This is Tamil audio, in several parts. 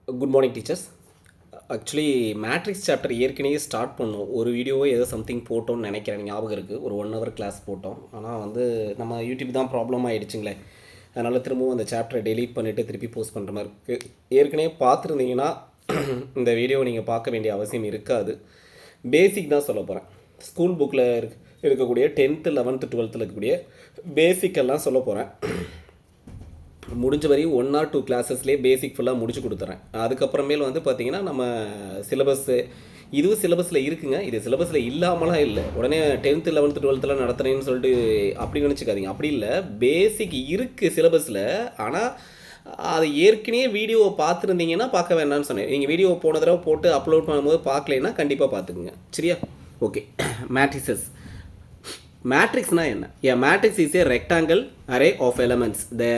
Good morning teachers. Actually matrix chapter ஏற்கனவே ஸ்டார்ட் பண்ணோம். ஒரு வீடியோவோ ஏதோ சம்திங் போட்டோம்னு நினைக்கிறேன், ஞாபகம் இருக்குது. ஒரு 1 hour கிளாஸ் போட்டோம். ஆனால் நம்ம யூடியூப் தான் ப்ராப்ளம் ஆகிடுச்சுங்களே. அதனால் திரும்பவும் அந்த சாப்டரை டெலீட் பண்ணிவிட்டு திருப்பி போஸ்ட் பண்ணுற மாதிரி இருக்குது. ஏற்கனவே பார்த்துருந்தீங்கன்னா இந்த வீடியோவை நீங்கள் பார்க்க வேண்டிய அவசியம் இருக்காது. பேசிக் தான் சொல்ல போகிறேன். ஸ்கூல் புக்கில் இருக்கக்கூடிய 10th 11th 12th இருக்கக்கூடிய பேசிக்கெல்லாம் சொல்ல போகிறேன். முடிஞ்ச வரையும் 1 or 2 கிளாஸஸ்லேயே பேசிக் ஃபுல்லாக முடிச்சு கொடுத்துறேன். அதுக்கப்புறமேல் பார்த்திங்கன்னா நம்ம சிலபஸ்ஸு இதுவும் சிலபஸில் இருக்குங்க. இது சிலபஸில் இல்லாமலாம் இல்லை. உடனே 10th 11th 12th நடத்துகிறேன்னு சொல்லிட்டு அப்படி நினச்சிக்காதீங்க. அப்படி இல்லை, பேசிக் இருக்குது சிலபஸில். ஆனால் அது ஏற்கனவே வீடியோவை பார்த்துருந்தீங்கன்னா பார்க்க வேண்டாம்னு சொன்னேன். நீங்கள் வீடியோவை போன தடவை போட்டு அப்லோட் பண்ணும்போது பார்க்கலைன்னா கண்டிப்பாக பார்த்துக்குங்க. சரியா? ஓகே. மேட்ரிசஸ். மேட்ரிக்ஸ்னா என்ன? A matrix is a rectangle array of elements. The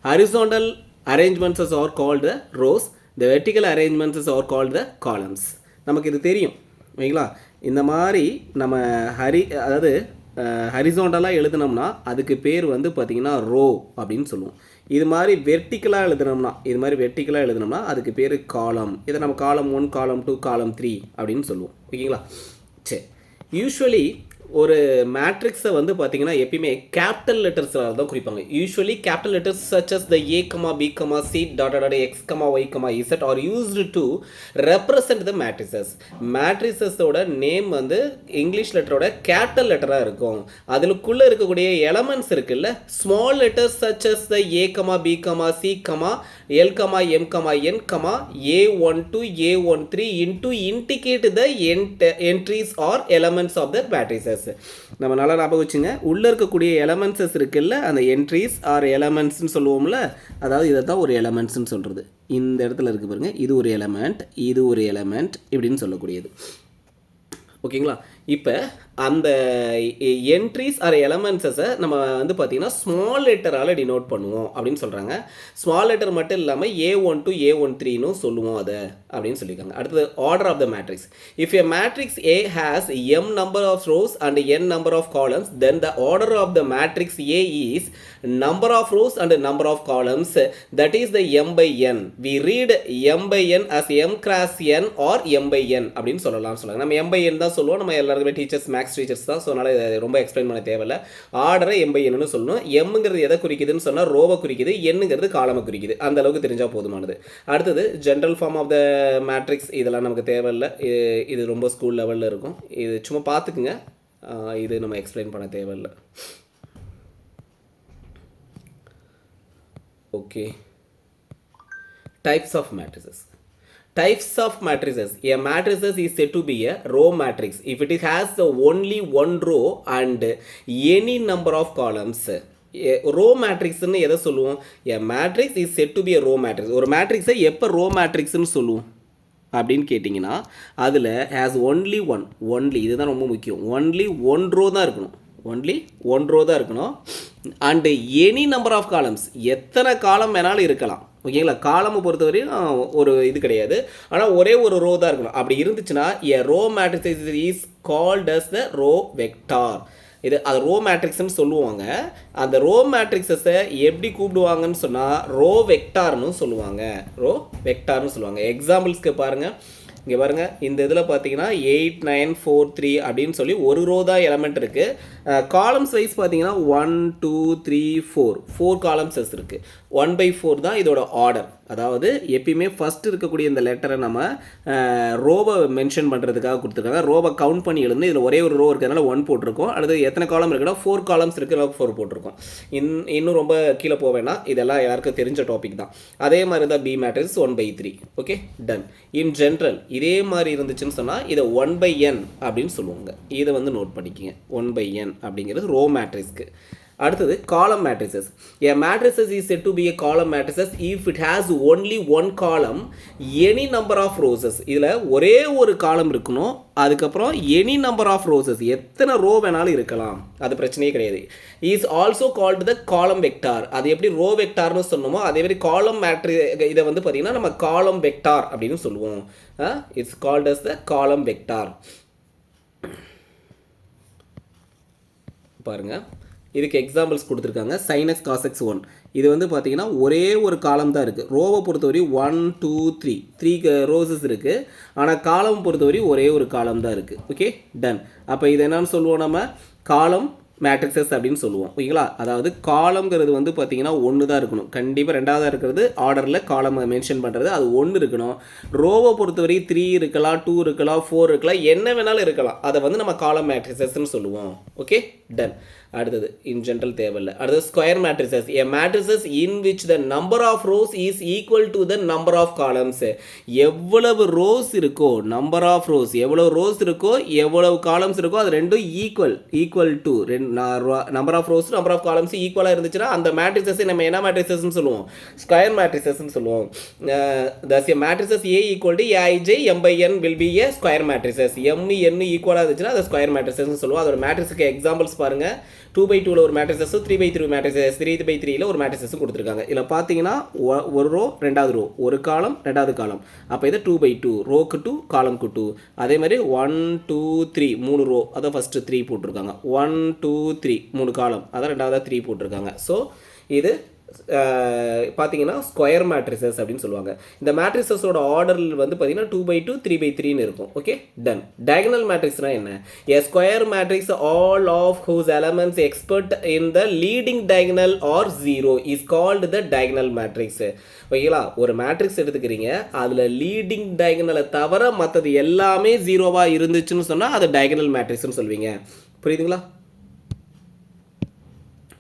horizontal arrangements are called the rows. The vertical arrangements are called the columns. நமக்கு இது தெரியும் ஓகேங்களா? இந்த மாதிரி நம்ம அதாவது ஹரிசாண்டலாக எழுதினோம்னா அதுக்கு பேர் பார்த்திங்கன்னா ரோ அப்படின்னு சொல்லுவோம். இது மாதிரி வெர்டிக்கலாக எழுதினோம்னா அதுக்கு பேர் காலம். இதை நம்ம காலம் 1, காலம் 2, காலம் 3 அப்படின்னு சொல்லுவோம். ஓகேங்களா? சரி. யூஸ்வலி ஒரு மேட்ரிக்ஸை பார்த்திங்கன்னா எப்பயுமே கேபிட்டல் லெட்டர்ஸில் தான் குறிப்பாங்க. Usually capital letters such as the A, B, C, X, Y, Z are used to represent the matrices. மேட்ரிசஸோட நேம் இங்கிலீஷ் லெட்டரோட கேபிட்டல் லெட்டராக இருக்கும். அதுக்குள்ளே இருக்கக்கூடிய எலமெண்ட்ஸ் இருக்குல்ல, small letters such as the A, B, C, L, M, N, A1 to A13 into indicate the entries or elements of the matrices. நம்ம நல்லா ஞாபகம் வச்சுங்க. உள்ளே இருக்கக்கூடிய எலமெண்ட்ஸஸ் இருக்குல்ல, அந்த என்ட்ரிஸ் ஆர் எலமெண்ட்ஸ்னு சொல்லுவோம்ல, அதாவது இதை தான் ஒரு எலமெண்ட்ஸ்னு சொல்கிறது. இந்த இடத்துல இருக்குது பாருங்க, இது ஒரு எலமெண்ட், இது ஒரு எலமெண்ட் இப்படின்னு சொல்லக்கூடியது. ஓகேங்களா? இப்போ அந்த என்ட்ரிஸ் ஆர் எலமெண்ட்ஸை நம்ம பார்த்திங்கன்னா ஸ்மால் லெட்டரால் டினோட் பண்ணுவோம் அப்படின்னு சொல்கிறாங்க. ஸ்மால் லெட்டர் மட்டும் இல்லாமல் A1 to A13 சொல்லுவோம் அதை அப்படின்னு சொல்லியிருக்காங்க. அடுத்தது order of the matrix. If a matrix A has m number of rows and n number of columns, then the order of the matrix A is number of rows and number of columns, that is the m by n. We read m by n as m cross n or m by n அப்படின்னு சொல்கிறாங்க. நம்ம m by n தான் சொல்லுவோம். நம்ம எல்லாருமே டீச்சர்ஸ், மேக்ஸ் டீச்சர்ஸ் தான். ஸோ அதனால் ரொம்ப எக்ஸ்பிளைன் பண்ண தேவையில்லை. ஆர்டரை m by n சொல்லணும். எம்ங்கிறது எதை குறிக்குதுன்னு சொன்னால் ரோவை குறிக்குது, என்னங்கிறது காலமை குறிக்குது. அந்த அளவுக்கு தெரிஞ்சால் போதுமானது. அடுத்தது general form of the matrix. இதெல்லாம் நமக்கு தேவையில்லை. இது ரொம்ப ஸ்கூல் லெவலில் இருக்கும். இது சும்மா பார்த்துக்குங்க. இது நம்ம எக்ஸ்பிளைன் பண்ண தேவையில்லை. Okay. Types of matrices. Types of matrices. A matrix is said to be a row matrix if it has only one row and any number of columns. Row மேட்ரிக்ஸ்னு எதை சொல்லுவோம்? A matrix is said to be a row matrix. ஒரு மேட்ரிக்ஸை எப்போ ரோ மேட்ரிக்ஸ்னு சொல்லுவோம் அப்படின்னு கேட்டிங்கன்னா, அதில் has only ஒன்லி இதுதான் ரொம்ப முக்கியம். ஒன்லி ஒன் ரோ தான் இருக்கணும். And any number of columns, எத்தனை காலம் வேணாலும் இருக்கலாம். ஓகேங்களா? காலமை பொறுத்தவரையும் ஒரு இது கிடையாது. ஆனால் ஒரே ஒரு ரோ தான் இருக்கணும். அப்படி இருந்துச்சுன்னா a row matrix is called as the row vector. அது ரோ மேட்ரிக்ஸ்னு சொல்லுவாங்க. அந்த ரோ மேட்ரிக்ஸை எப்படி கூப்பிடுவாங்கன்னு சொன்னால் ரோ வெக்டார்னு சொல்லுவாங்க. எக்ஸாம்பிள்ஸ்க்கு பாருங்கள். இங்கே பாருங்கள், இந்த இதில் பார்த்தீங்கன்னா 8, 9, 4, 3 அப்படின்னு சொல்லி ஒரு ரோ தான் எலமெண்ட் இருக்குது. காலம்ஸ் வைஸ் பார்த்தீங்கன்னா 1, 2, 3, 4 காலம்ஸஸ் இருக்குது. 1/4 தான் இதோட ஆர்டர். அதாவது எப்பயுமே ஃபஸ்ட்டு இருக்கக்கூடிய இந்த லெட்டரை நம்ம ரோவை மென்ஷன் பண்ணுறதுக்காக கொடுத்துருக்காங்க. ரோவை கவுண்ட் பண்ணி எழுந்து இதில் ஒரே ஒரு ரோ இருக்கிறதுனால 1 போட்டிருக்கோம். அடுத்து எத்தனை காலம் இருக்குன்னா 4 காலம்ஸ் இருக்கிறதுனால 4 போட்டிருக்கோம். இன்னும் ரொம்ப கீழே போவேன்னா இதெல்லாம் யாருக்கும் தெரிஞ்ச டாபிக் தான். அதே மாதிரி தான் B matrix 1/3. Okay, done. In general இதே மாதிரி இருந்துச்சுன்னு சொன்னால் இதை 1/n அப்படின்னு சொல்லுவாங்க. இதை நோட் பண்ணிக்கோங்க. 1/n அப்படிங்கிறது ரோ மேட்ரிக்ஸ்க்கு. அடுத்தது காலம் matrices. A matrix is said to be a column matrix if it has only one column, any number of rows. இதில் ஒரே ஒரு காலம் இருக்கணும். அதுக்கப்புறம் எனி நம்பர் ஆஃப் ரோஸஸ், எத்தனை ரோ வேணாலும் இருக்கலாம். அது பிரச்சனையே கிடையாது. இஸ் ஆல்சோ கால்டு த காலம் வெக்டார். அது எப்படி ரோ வெக்டார்னு சொன்னோமோ அதே மாதிரி காலம் மேட்ரி இதை பார்த்தீங்கன்னா நம்ம காலம் வெக்டார் அப்படின்னு சொல்லுவோம். இட்ஸ் கால்ட் அஸ் த காலம் வெக்டார். பாருங்கள், இதுக்கு எக்ஸாம்பிள்ஸ் கொடுத்துருக்காங்க. sin x cos x 1 இது வந்து பார்த்தீங்கன்னா ஒரே ஒரு காலம் தான் இருக்குது. ரோவை பொறுத்தவரை 1 2 3 ரோஸஸ் இருக்குது. ஆனால் காலம் பொறுத்தவரை ஒரே ஒரு காலம் தான் இருக்குது. Okay done. அப்போ இது என்னன்னு சொல்லுவோம், நம்ம காலம் மேட்ரிக்ஸஸ் அப்படின்னு சொல்லுவோம். ஓகேங்களா? அதாவது காலம்ங்கிறது வந்து பார்த்தீங்கன்னா ஒன்று தான் இருக்கணும். கண்டிப்பாக ரெண்டாவதாக இருக்கிறது ஆர்டரில் காலம் மென்ஷன் பண்ணுறது அது ஒன்று இருக்கணும். ரோவை பொறுத்தவரை 3 இருக்கலாம், 2 இருக்கலாம், 4 இருக்கலாம், என்ன வேணாலும் இருக்கலாம். அதை வந்து நம்ம காலம் மேட்ரிக்ஸஸ்ன்னு சொல்லுவோம். Okay done. அடுத்தது இன் ஜென்ரல் தேவையில்லை. அடுத்தது square matrices. A matrices in which the number of rows is equal to the number of columns. எவ்வளவு ரோஸ் இருக்கோ, நம்பர் ஆஃப் ரோஸ் எவ்வளவு ரோஸ் இருக்கோ, எவ்வளவு காலம்ஸ் இருக்கோ, அது ரெண்டும் equal to number of rows number of columns ஈக்குவலாக இருந்துச்சுன்னா அந்த மேட்ரிசஸை நம்ம என்ன மேட்ரிசஸ்ன்னு சொல்லுவோம்? ஸ்கொயர் மேட்ரிசஸ்ன்னு சொல்லுவோம். thus a matrices A equal to Aij m by n will be a square matrices. m n ஈக்குவலாக இருந்துச்சுன்னா அது ஸ்கொயர் மேட்ரிசஸ்ன்னு சொல்லுவோம். அதோட மேட்ரிக்ஸுக்கு எக்ஸாம்பிள்ஸ் பாருங்கள். 2/2 ஒரு மேட்ரிசஸும் 3/3 மேட்ரிசஸ் 3/3 ஒரு மேட்ரிசஸும் கொடுத்துருக்காங்க. இதில் பார்த்தீங்கன்னா ஒரு ரோ ரெண்டாவது ரோ, ஒரு காலம் ரெண்டாவது காலம். அப்போ இது 2/2 ரோக்கு 2 காலம்க்கு 2. அதே மாதிரி 1 2 3 3 ரோ, அதை ஃபஸ்ட்டு 3 போட்டிருக்காங்க. 1 2 3 3 காலம், அதான் ரெண்டாவதாக 3 போட்டிருக்காங்க. ஸோ இது பார்த்தீங்கன்னா ஸ்கொயர் மேட்ரிசஸ் அப்படின்னு சொல்லுவாங்க. இந்த மேட்ரிசஸோட ஆர்டர் வந்து பார்த்தீங்கன்னா 2/2 3/3 இருக்கும். Okay ton. டயகனல் மேட்ரிக்ஸ்னா என்ன? a square matrix all of whose elements expert in the leading diagonal or 0 is called the diagonal matrix. ஓகேங்களா? ஒரு மேட்ரிக்ஸ் எடுத்துக்கிறீங்க, அதில் லீடிங் டயகனலை தவிர மற்றது எல்லாமே ஜீரோவாக இருந்துச்சுன்னு சொன்னால் அது டயகனல் மேட்ரிக்ஸ்னு சொல்வீங்க. புரியுதுங்களா?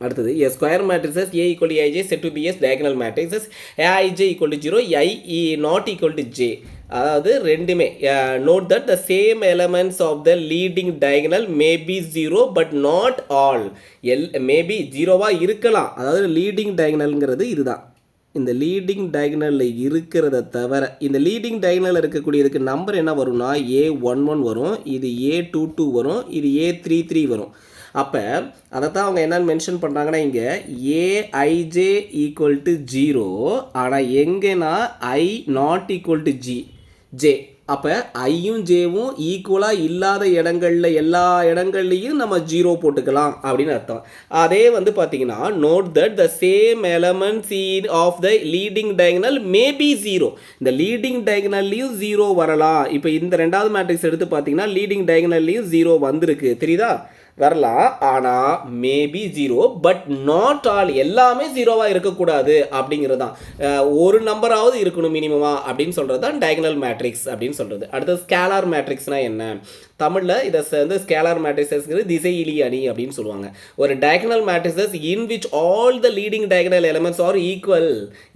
அடுத்தது a square matrices A equal to Aij set to be as diagonal matrices Aij equal to 0 I e not equal to j. அதாவது ரெண்டுமே note that the same elements of the leading diagonal may be 0 but not all. Maybe ஜீரோவாக இருக்கலாம். அதாவது லீடிங் டயகனல்ங்கிறது இதுதான். இந்த லீடிங் டயகனலில் இருக்கிறத தவிர இந்த லீடிங் டயகனலில் இருக்கக்கூடியதுக்கு நம்பர் என்ன வரும்னா A11 வரும், இது A22 வரும், இது A33 வரும். அப்போ அதை தான் அவங்க என்னென்னு மென்ஷன் பண்ணுறாங்கன்னா இங்கே ஏஐஜ ஈக்குவல் டு 0, ஆனால் எங்கேனா I not equal to J. அப்போ ஐயும் ஜேவும் ஈக்குவலாக இல்லாத இடங்களில் எல்லா இடங்கள்லையும் நம்ம 0 போட்டுக்கலாம் அப்படின்னு அர்த்தம். அதே வந்து பார்த்தீங்கன்னா note that the same elements of the leading diagonal may be 0. இந்த லீடிங் டயகனல்லையும் 0 வரலாம். இப்போ இந்த ரெண்டாவது மேட்ரிக்ஸ் எடுத்து பார்த்தீங்கன்னா லீடிங் டயகனல்லையும் 0 வந்திருக்கு, தெரியுதா? வரலாம், ஆனால் மேபி 0 பட் நாட் ஆல், எல்லாமே 0வாக இருக்கக்கூடாது அப்படிங்கிறது தான். ஒரு நம்பராவது இருக்கணும் மினிமமாக அப்படின்னு சொல்கிறது தான் டயகனல் மேட்ரிக்ஸ் அப்படின்னு சொல்கிறது. அடுத்தது ஸ்கேலார் மேட்ரிக்ஸ்னால் என்ன? தமிழில் இதை வந்து ஸ்கேலார் மேட்ரிக்ஸஸ்ங்கிறது திசையிலி அணி அப்படின்னு சொல்லுவாங்க. ஒரு diagonal matrices in which all the leading diagonal elements are equal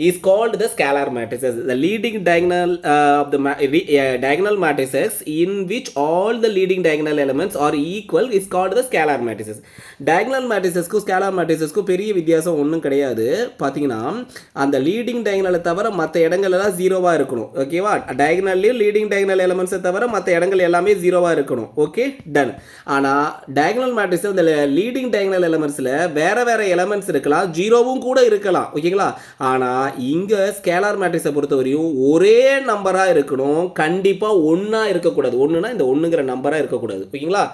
is called the scalar matrices. The leading diagonal of the diagonal matrices in which all the leading diagonal elements are equal is called the scalar matrices. Diagonal மேட்ரிசஸ்க்கும் ஸ்கேலார் மேட்ரிசஸ்க்கும் பெரிய வித்தியாசம் ஒன்றும் கிடையாது. பார்த்தீங்கன்னா அந்த லீடிங் டயகனலை தவிர மற்ற இடங்கள் எல்லாம் 0வாக இருக்கணும். ஓகேவா? டயகனல்லையும் லீடிங் டயகனல் எலமெண்ட்ஸை தவிர மற்ற இடங்கள் எல்லாமே 0வாக இருக்கணும். Okay done. ஆனால் டயகனல் மேட்ரிக்ஸ் இந்த லீடிங் டயகனல் எலமெண்ட்ஸில் வேற வேற எலமெண்ட்ஸ் இருக்கலாம், 0வும் கூட இருக்கலாம். ஓகேங்களா? ஆனால் இங்கே ஸ்கேலார் மேட்ரிக்ஸை பொறுத்தவரையும் ஒரே நம்பராக இருக்கணும், கண்டிப்பாக ஒன்றா இருக்கக்கூடாது. ஒன்றுனா இந்த ஒன்றுங்கிற நம்பராக இருக்கக்கூடாது. ஓகேங்களா?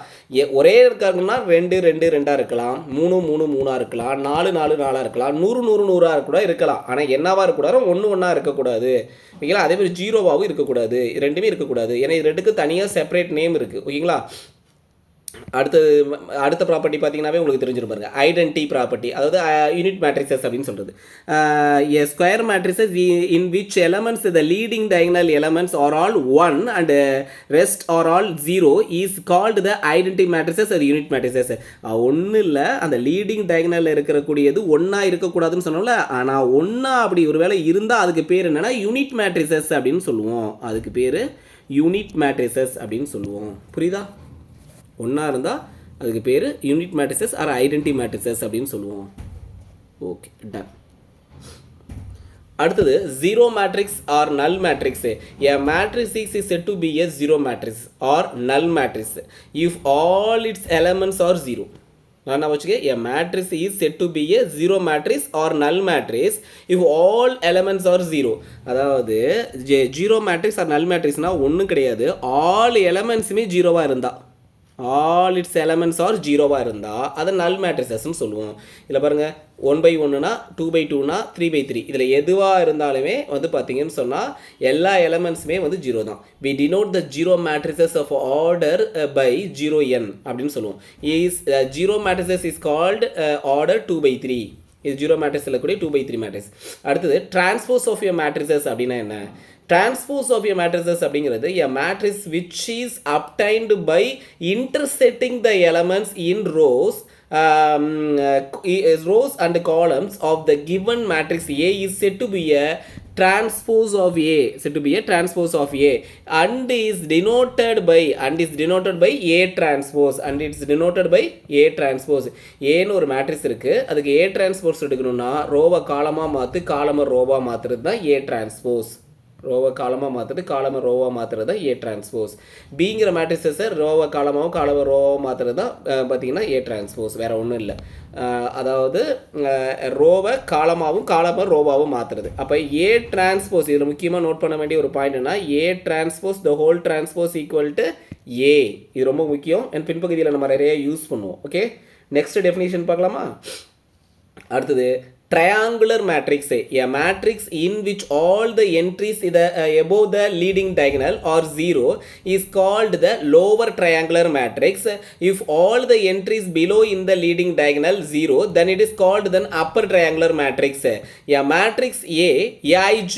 ஒரே இருக்காங்கன்னா 2 2 2ஆக இருக்கலாம், 3 3 3ஆக இருக்கலாம், 4 4 4ஆக இருக்கலாம், 100 100 100ஆக கூட இருக்கலாம். ஆனால் என்னவாக இருக்கக்கூடாது? 1 1ஆக இருக்கக்கூடாது. ஓகேங்களா? அதே மாதிரி 0வாகவும் இருக்கக்கூடாது. ரெண்டுமே இருக்கக்கூடாது. ஏன்னா இது ரெண்டுக்கு தனியாக செப்பரேட் நேம் இருக்குது. ஓகேங்களா? அடுத்த ப்ராப்பர்ட்டி பார்த்தீங்கன்னாவே உங்களுக்கு தெரிஞ்சிரும் பாருங்க, ஐடென்டி ப்ராப்பர்ட்டி. அதாவது யூனிட் மேட்ரிக்ஸஸ் அப்படின்னு சொல்கிறது. A square matrices in which elements the leading diagonal elements are all 1 and rest are all 0 is called the identity matrices அது யூனிட் மேட்ரிக்ஸஸ். ஒன்றும் இல்லை, அந்த லீடிங் டயகனலில் இருக்கக்கூடியது ஒன்றா இருக்கக்கூடாதுன்னு சொன்னோம்ல, ஆனால் ஒன்றா அப்படி ஒரு வேளை இருந்தால் அதுக்கு பேர் என்னென்னா யூனிட் மேட்ரிக்ஸஸ் அப்படின்னு சொல்லுவோம். அதுக்கு பேர் யூனிட் மேட்ரிக்ஸஸ் அப்படின்னு சொல்லுவோம். புரியுதா? ஒன்றா இருந்தால் அதுக்கு பேர் unit matrices or identity matrices அப்படின்னு சொல்லுவோம். Okay done. அடுத்தது zero matrix or null matrix. A matrix is said to be a zero matrix or null matrix if all its elements are 0. நான் வச்சுக்க, a matrix is said to be a zero matrix or null matrix if all elements are 0. அதாவது ஜீரோ மேட்ரிக்ஸ் ஆர் நல் மேட்ரிக்ஸ்னால் ஒன்றும் கிடையாது, ஆல் எலமெண்ட்ஸுமே 0வாக இருந்தால். ஆல் இட்ஸ் எலமெண்ட்ஸ் ஆர் ஜீரோவாக இருந்தால் அதை நல் மேட்ரிசஸ்ன்னு சொல்லுவோம். இதில் பாருங்கள் 1/1னா 2/2னா 3/3 இதில் எதுவாக இருந்தாலுமே வந்து பார்த்தீங்கன்னு சொன்னால் எல்லா எலமெண்ட்ஸுமே வந்து ஜீரோ தான். We denote the zero matrices of order by 0n அப்படின்னு சொல்லுவோம். Is zero matrices is called order 2/3. இது ஜீரோ மேட்ரிக்ஸ் இருக்கக்கூடிய 2/3 மேட்ரிக்ஸ். அடுத்தது டிரான்ஸ்போஸ் ஆஃப் யர் மேட்ரிசஸ் அப்படின்னா என்ன? Transpose of a matrices அப்படிங்கிறது a matrix which is obtained by intersecting the elements in rows rows and columns of the given matrix A is said to be a transpose of A, said to be a transpose of A, and is denoted by A transpose, and it's denoted by A transpose. ஏன்னு ஒரு மேட்ரிக்ஸ் இருக்குது, அதுக்கு A transpose எடுக்கணும்னா ரோவை காலமாக மாற்று, காலமாக ரோவாக மாற்றுறது தான் A transpose. ரோவை காலமாக மாற்றுறது, காலமாக ரோவாக மாற்றுறது தான் ஏ டிரான்ஸ்போஸ். பிங்கிற மேட்ரிக்ஸை ரோவை காலமாகவும் காலமாக ரோவாக மாற்றுறது தான் பார்த்திங்கன்னா ஏ டிரான்ஸ்போஸ், வேறு ஒன்றும் இல்லை. அதாவது ரோவை காலமாகவும் காலமாக ரோவாகவும் மாற்றுறது. அப்போ ஏ டிரான்ஸ்போஸ், இதில் முக்கியமாக நோட் பண்ண வேண்டிய ஒரு பாயிண்ட்னா A transpose the whole transpose equal to A. இது ரொம்ப முக்கியம், என் பின்பகுதியில் நம்ம நிறைய யூஸ் பண்ணுவோம். ஓகே, நெக்ஸ்ட் டெஃபினிஷன் பார்க்கலாமா? அடுத்தது triangular matrix, a matrix in which all the entries above the leading diagonal are 0 is called the lower triangular matrix. If all the entries below in the leading diagonal 0, then it is called the upper triangular matrix. A matrix A, Aij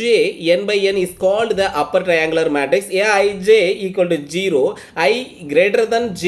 n by n is called the upper triangular matrix. Aij equal to 0, I greater than j,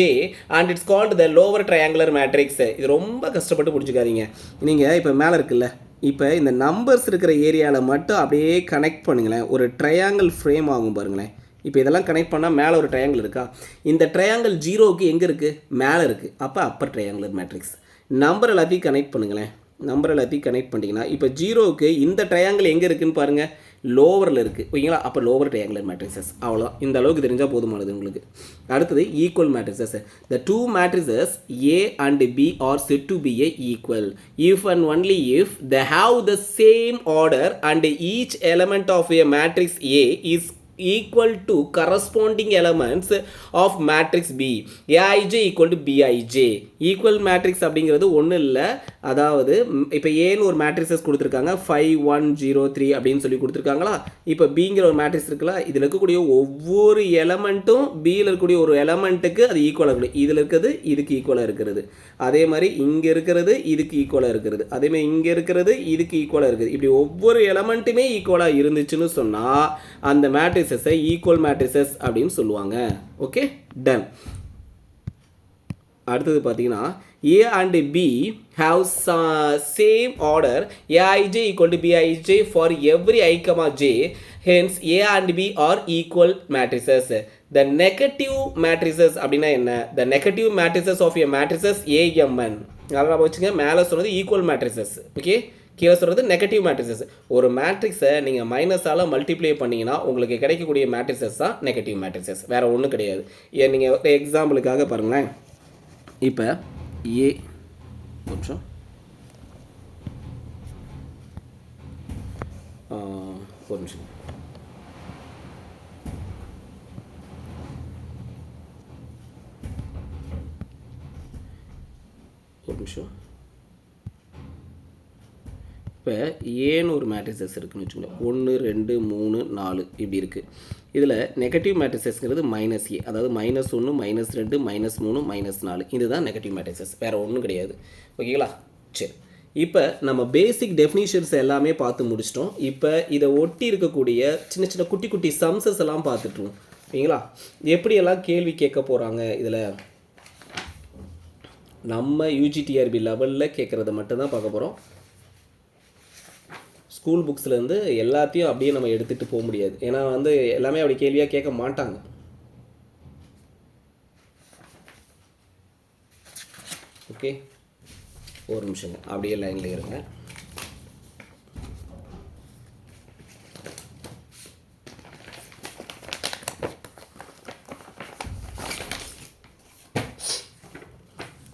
and it's called the lower triangular matrix. இது ரொம்ப கஷ்டப்பட்டு புரிஞ்சுக்காதீங்க. நீங்கள் இப்போ மேலே இருக்குல்ல, இப்போ இந்த நம்பர்ஸ் இருக்கிற ஏரியாவில் மட்டும் அப்படியே கனெக்ட் பண்ணுங்களேன், ஒரு ட்ரையாங்கிள் ஃப்ரேம் ஆகும் பாருங்களேன். இப்போ இதெல்லாம் கனெக்ட் பண்ணால் மேலே ஒரு ட்ரையாங்கிள் இருக்கா? இந்த ட்ரையாங்கிள் ஜீரோவுக்கு எங்கே இருக்குது? மேலே இருக்குது. அப்போ அப்பர் ட்ரையாங்குலர் மேட்ரிக்ஸ். நம்பர் எல்லாத்தையும் கனெக்ட் பண்ணுங்களேன். நம்பர் எல்லாத்தையும் கனெக்ட் பண்ணிட்டீங்கன்னா இப்போ ஜீரோவுக்கு இந்த ட்ரையாங்கிள் எங்கே இருக்குதுன்னு பாருங்கள், லோவரில் இருக்குது. ஓகேங்களா? அப்போ லோவர் ட்ரையாங்குலர் மேட்ரிக்ஸஸ். அவ்வளோதான், இந்த அளவுக்கு தெரிஞ்சால் போதுமானது உங்களுக்கு. அடுத்தது equal matrices. The two matrices A and B are said to be a equal if and only if they have the same order and each element of a matrix A is equal to corresponding elements of matrix B. Aij equal to Bij. Equal matrix அப்படிங்கிறது ஒன்றும் இல்லை, அதாவது இப்போ ஏன்னு ஒரு மேட்ரிக்ஸஸ் கொடுத்துருக்காங்க 5 1 0 3 அப்படின்னு சொல்லி கொடுத்துருக்காங்களா. இப்போ பிங்கிற ஒரு மேட்ரிக்ஸ் இருக்குல்ல, இதில் இருக்கக்கூடிய ஒவ்வொரு எலமெண்ட்டும் பியில் இருக்கக்கூடிய ஒரு எலமெண்ட்டுக்கு அது ஈக்குவலாக இருக்குது. இதில் இருக்கிறது இதுக்கு ஈக்குவலாக இருக்கிறது, அதே மாதிரி இங்கே இருக்கிறது இதுக்கு ஈக்குவலாக இருக்கிறது, அதேமாதிரி இங்கே இருக்கிறது இதுக்கு ஈக்குவலாக இருக்குது. இப்படி ஒவ்வொரு எலமெண்ட்டுமே ஈக்குவலாக இருந்துச்சுன்னு சொன்னால் அந்த மேட்ரிக்ஸஸை ஈக்குவல் மேட்ரிக்ஸஸ் அப்படின்னு சொல்லுவாங்க. Okay, done. அடுத்தது பார்த்தீங்கன்னா A and B have same order Aij equal to Bij for every I, j. Hence A and B are equal matrices. The negative matrices அப்படின்னா என்ன? The negative matrices of a matrices AMN. அதெல்லாம் வச்சுங்க, மேலே சொன்னது ஈக்குவல் மேட்ரிசஸ். ஓகே, கீழே சொல்கிறது நெகட்டிவ் மேட்ரிசஸ். ஒரு மேட்ரிக்ஸை நீங்கள் மைனஸால் மல்டிப்ளை பண்ணிங்கன்னா உங்களுக்கு கிடைக்கக்கூடிய மேட்ரிசஸ் தான் நெகட்டிவ் மேட்ரிசஸ், வேறு ஒன்றும் கிடையாது. ஏன் நீங்கள் எக்ஸாம்பிளுக்காக பாருங்களேன். இப்போ ஏ கொஞ்சம் ஒரு நிமிஷம். இப்போ ஏன்னு ஒரு மேட்ரிசஸ் இருக்குன்னு வச்சுக்கோங்க, 1 2 3 4 இப்படி இருக்குது. இதில் நெகட்டிவ் மேட்ரிசஸ்ங்கிறது -A, அதாவது -1 -2 -3 -4, இதுதான் நெகட்டிவ் மேட்ரிசஸ், வேறு ஒன்றும் கிடையாது. ஓகேங்களா? சரி, இப்போ நம்ம பேசிக் டெஃபினிஷன்ஸ் எல்லாமே பார்த்து முடிச்சிட்டோம். இப்போ இதை ஒட்டி இருக்கக்கூடிய சின்ன சின்ன குட்டி குட்டி சம்ஸஸ் எல்லாம் பார்த்துட்ருவோம். ஓகேங்களா? எப்படியெல்லாம் கேள்வி கேட்க போகிறாங்க இதில், நம்ம யூஜிடிஆர்பி லெவலில் கேட்குறத மட்டும்தான் பார்க்க போகிறோம். ஸ்கூல் புக்ஸ்லேருந்து எல்லாத்தையும் அப்படியே நம்ம எடுத்துகிட்டு போக முடியாது, ஏன்னா வந்து எல்லாமே அப்படி கேள்வியாக கேட்க மாட்டாங்க. ஓகே, ஒரு நிமிஷங்க அப்படியே லைனில் இருங்க.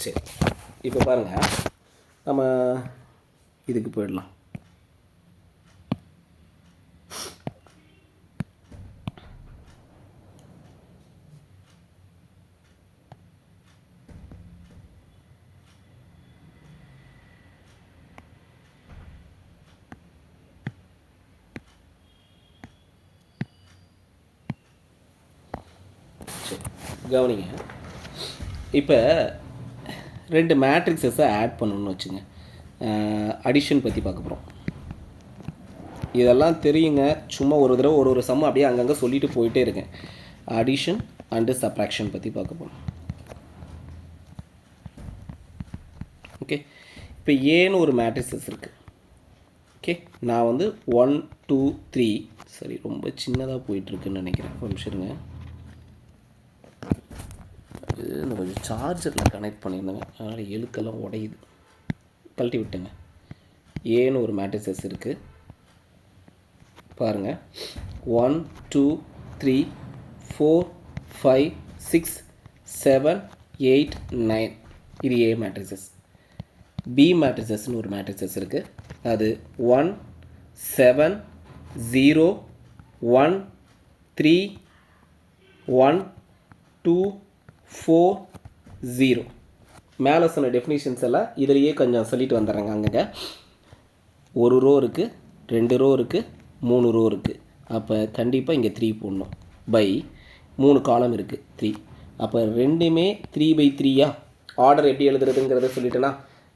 சரி, இப்போ பாருங்கள், நம்ம இதுக்கு போயிடலாம். கவனிங்க. இப்போ 2 மேட்ரிக்ஸஸை ஆட் பண்ணணும்னு வச்சுங்க. அடிஷன் பற்றி பார்க்க போகிறோம். இதெல்லாம் தெரியுங்க. சும்மா ஒரு தடவை ஒரு சம் அப்படியே அங்கங்கே சொல்லிட்டு போயிட்டே இருக்கேன். அடிஷன் அண்டு சப்ராக்ஷன் பற்றி பார்க்க போகிறோம். ஓகே, இப்போ ஏன்னு ஒரு மேட்ரிக்ஸஸ் இருக்குது. ஓகே, நான் வந்து 1 2 3 சரி ரொம்ப சின்னதாக போயிட்டுருக்குன்னு நினைக்கிறேன். ஒரு நிமிஷம் இருங்க. இது கொஞ்சம் சார்ஜரில் கனெக்ட் பண்ணியிருந்தேங்க, அதனால் எழுக்கெல்லாம் உடையுது. கழட்டி விட்டுங்க. ஏன்னு ஒரு மேட்ரிக்ஸஸ் இருக்குது பாருங்கள். 1 2 3 4 5 6 7 8 9 இது ஏ மேட்ரிக்ஸஸ். பி மேட்ரிக்ஸஸ்னு ஒரு மேட்ரிக்ஸஸ் இருக்குது. அது 1 7 0 1 3 1 2 4 0. மேலே சொன்ன டெஃபினிஷன்ஸ் எல்லாம் இதிலேயே கொஞ்சம் சொல்லிட்டு வந்துடுறேங்க. அங்கங்கே ஒரு ரோ இருக்குது, 2 ரோ இருக்குது, 3 ரோ இருக்குது. அப்போ கண்டிப்பாக இங்கே 3 போடணும். பை 3 காலம் இருக்குது 3. அப்போ ரெண்டுமே 3/3 ஆர்டர் எப்படி எழுதுறதுங்கிறத சொல்லிட்டேன்னா,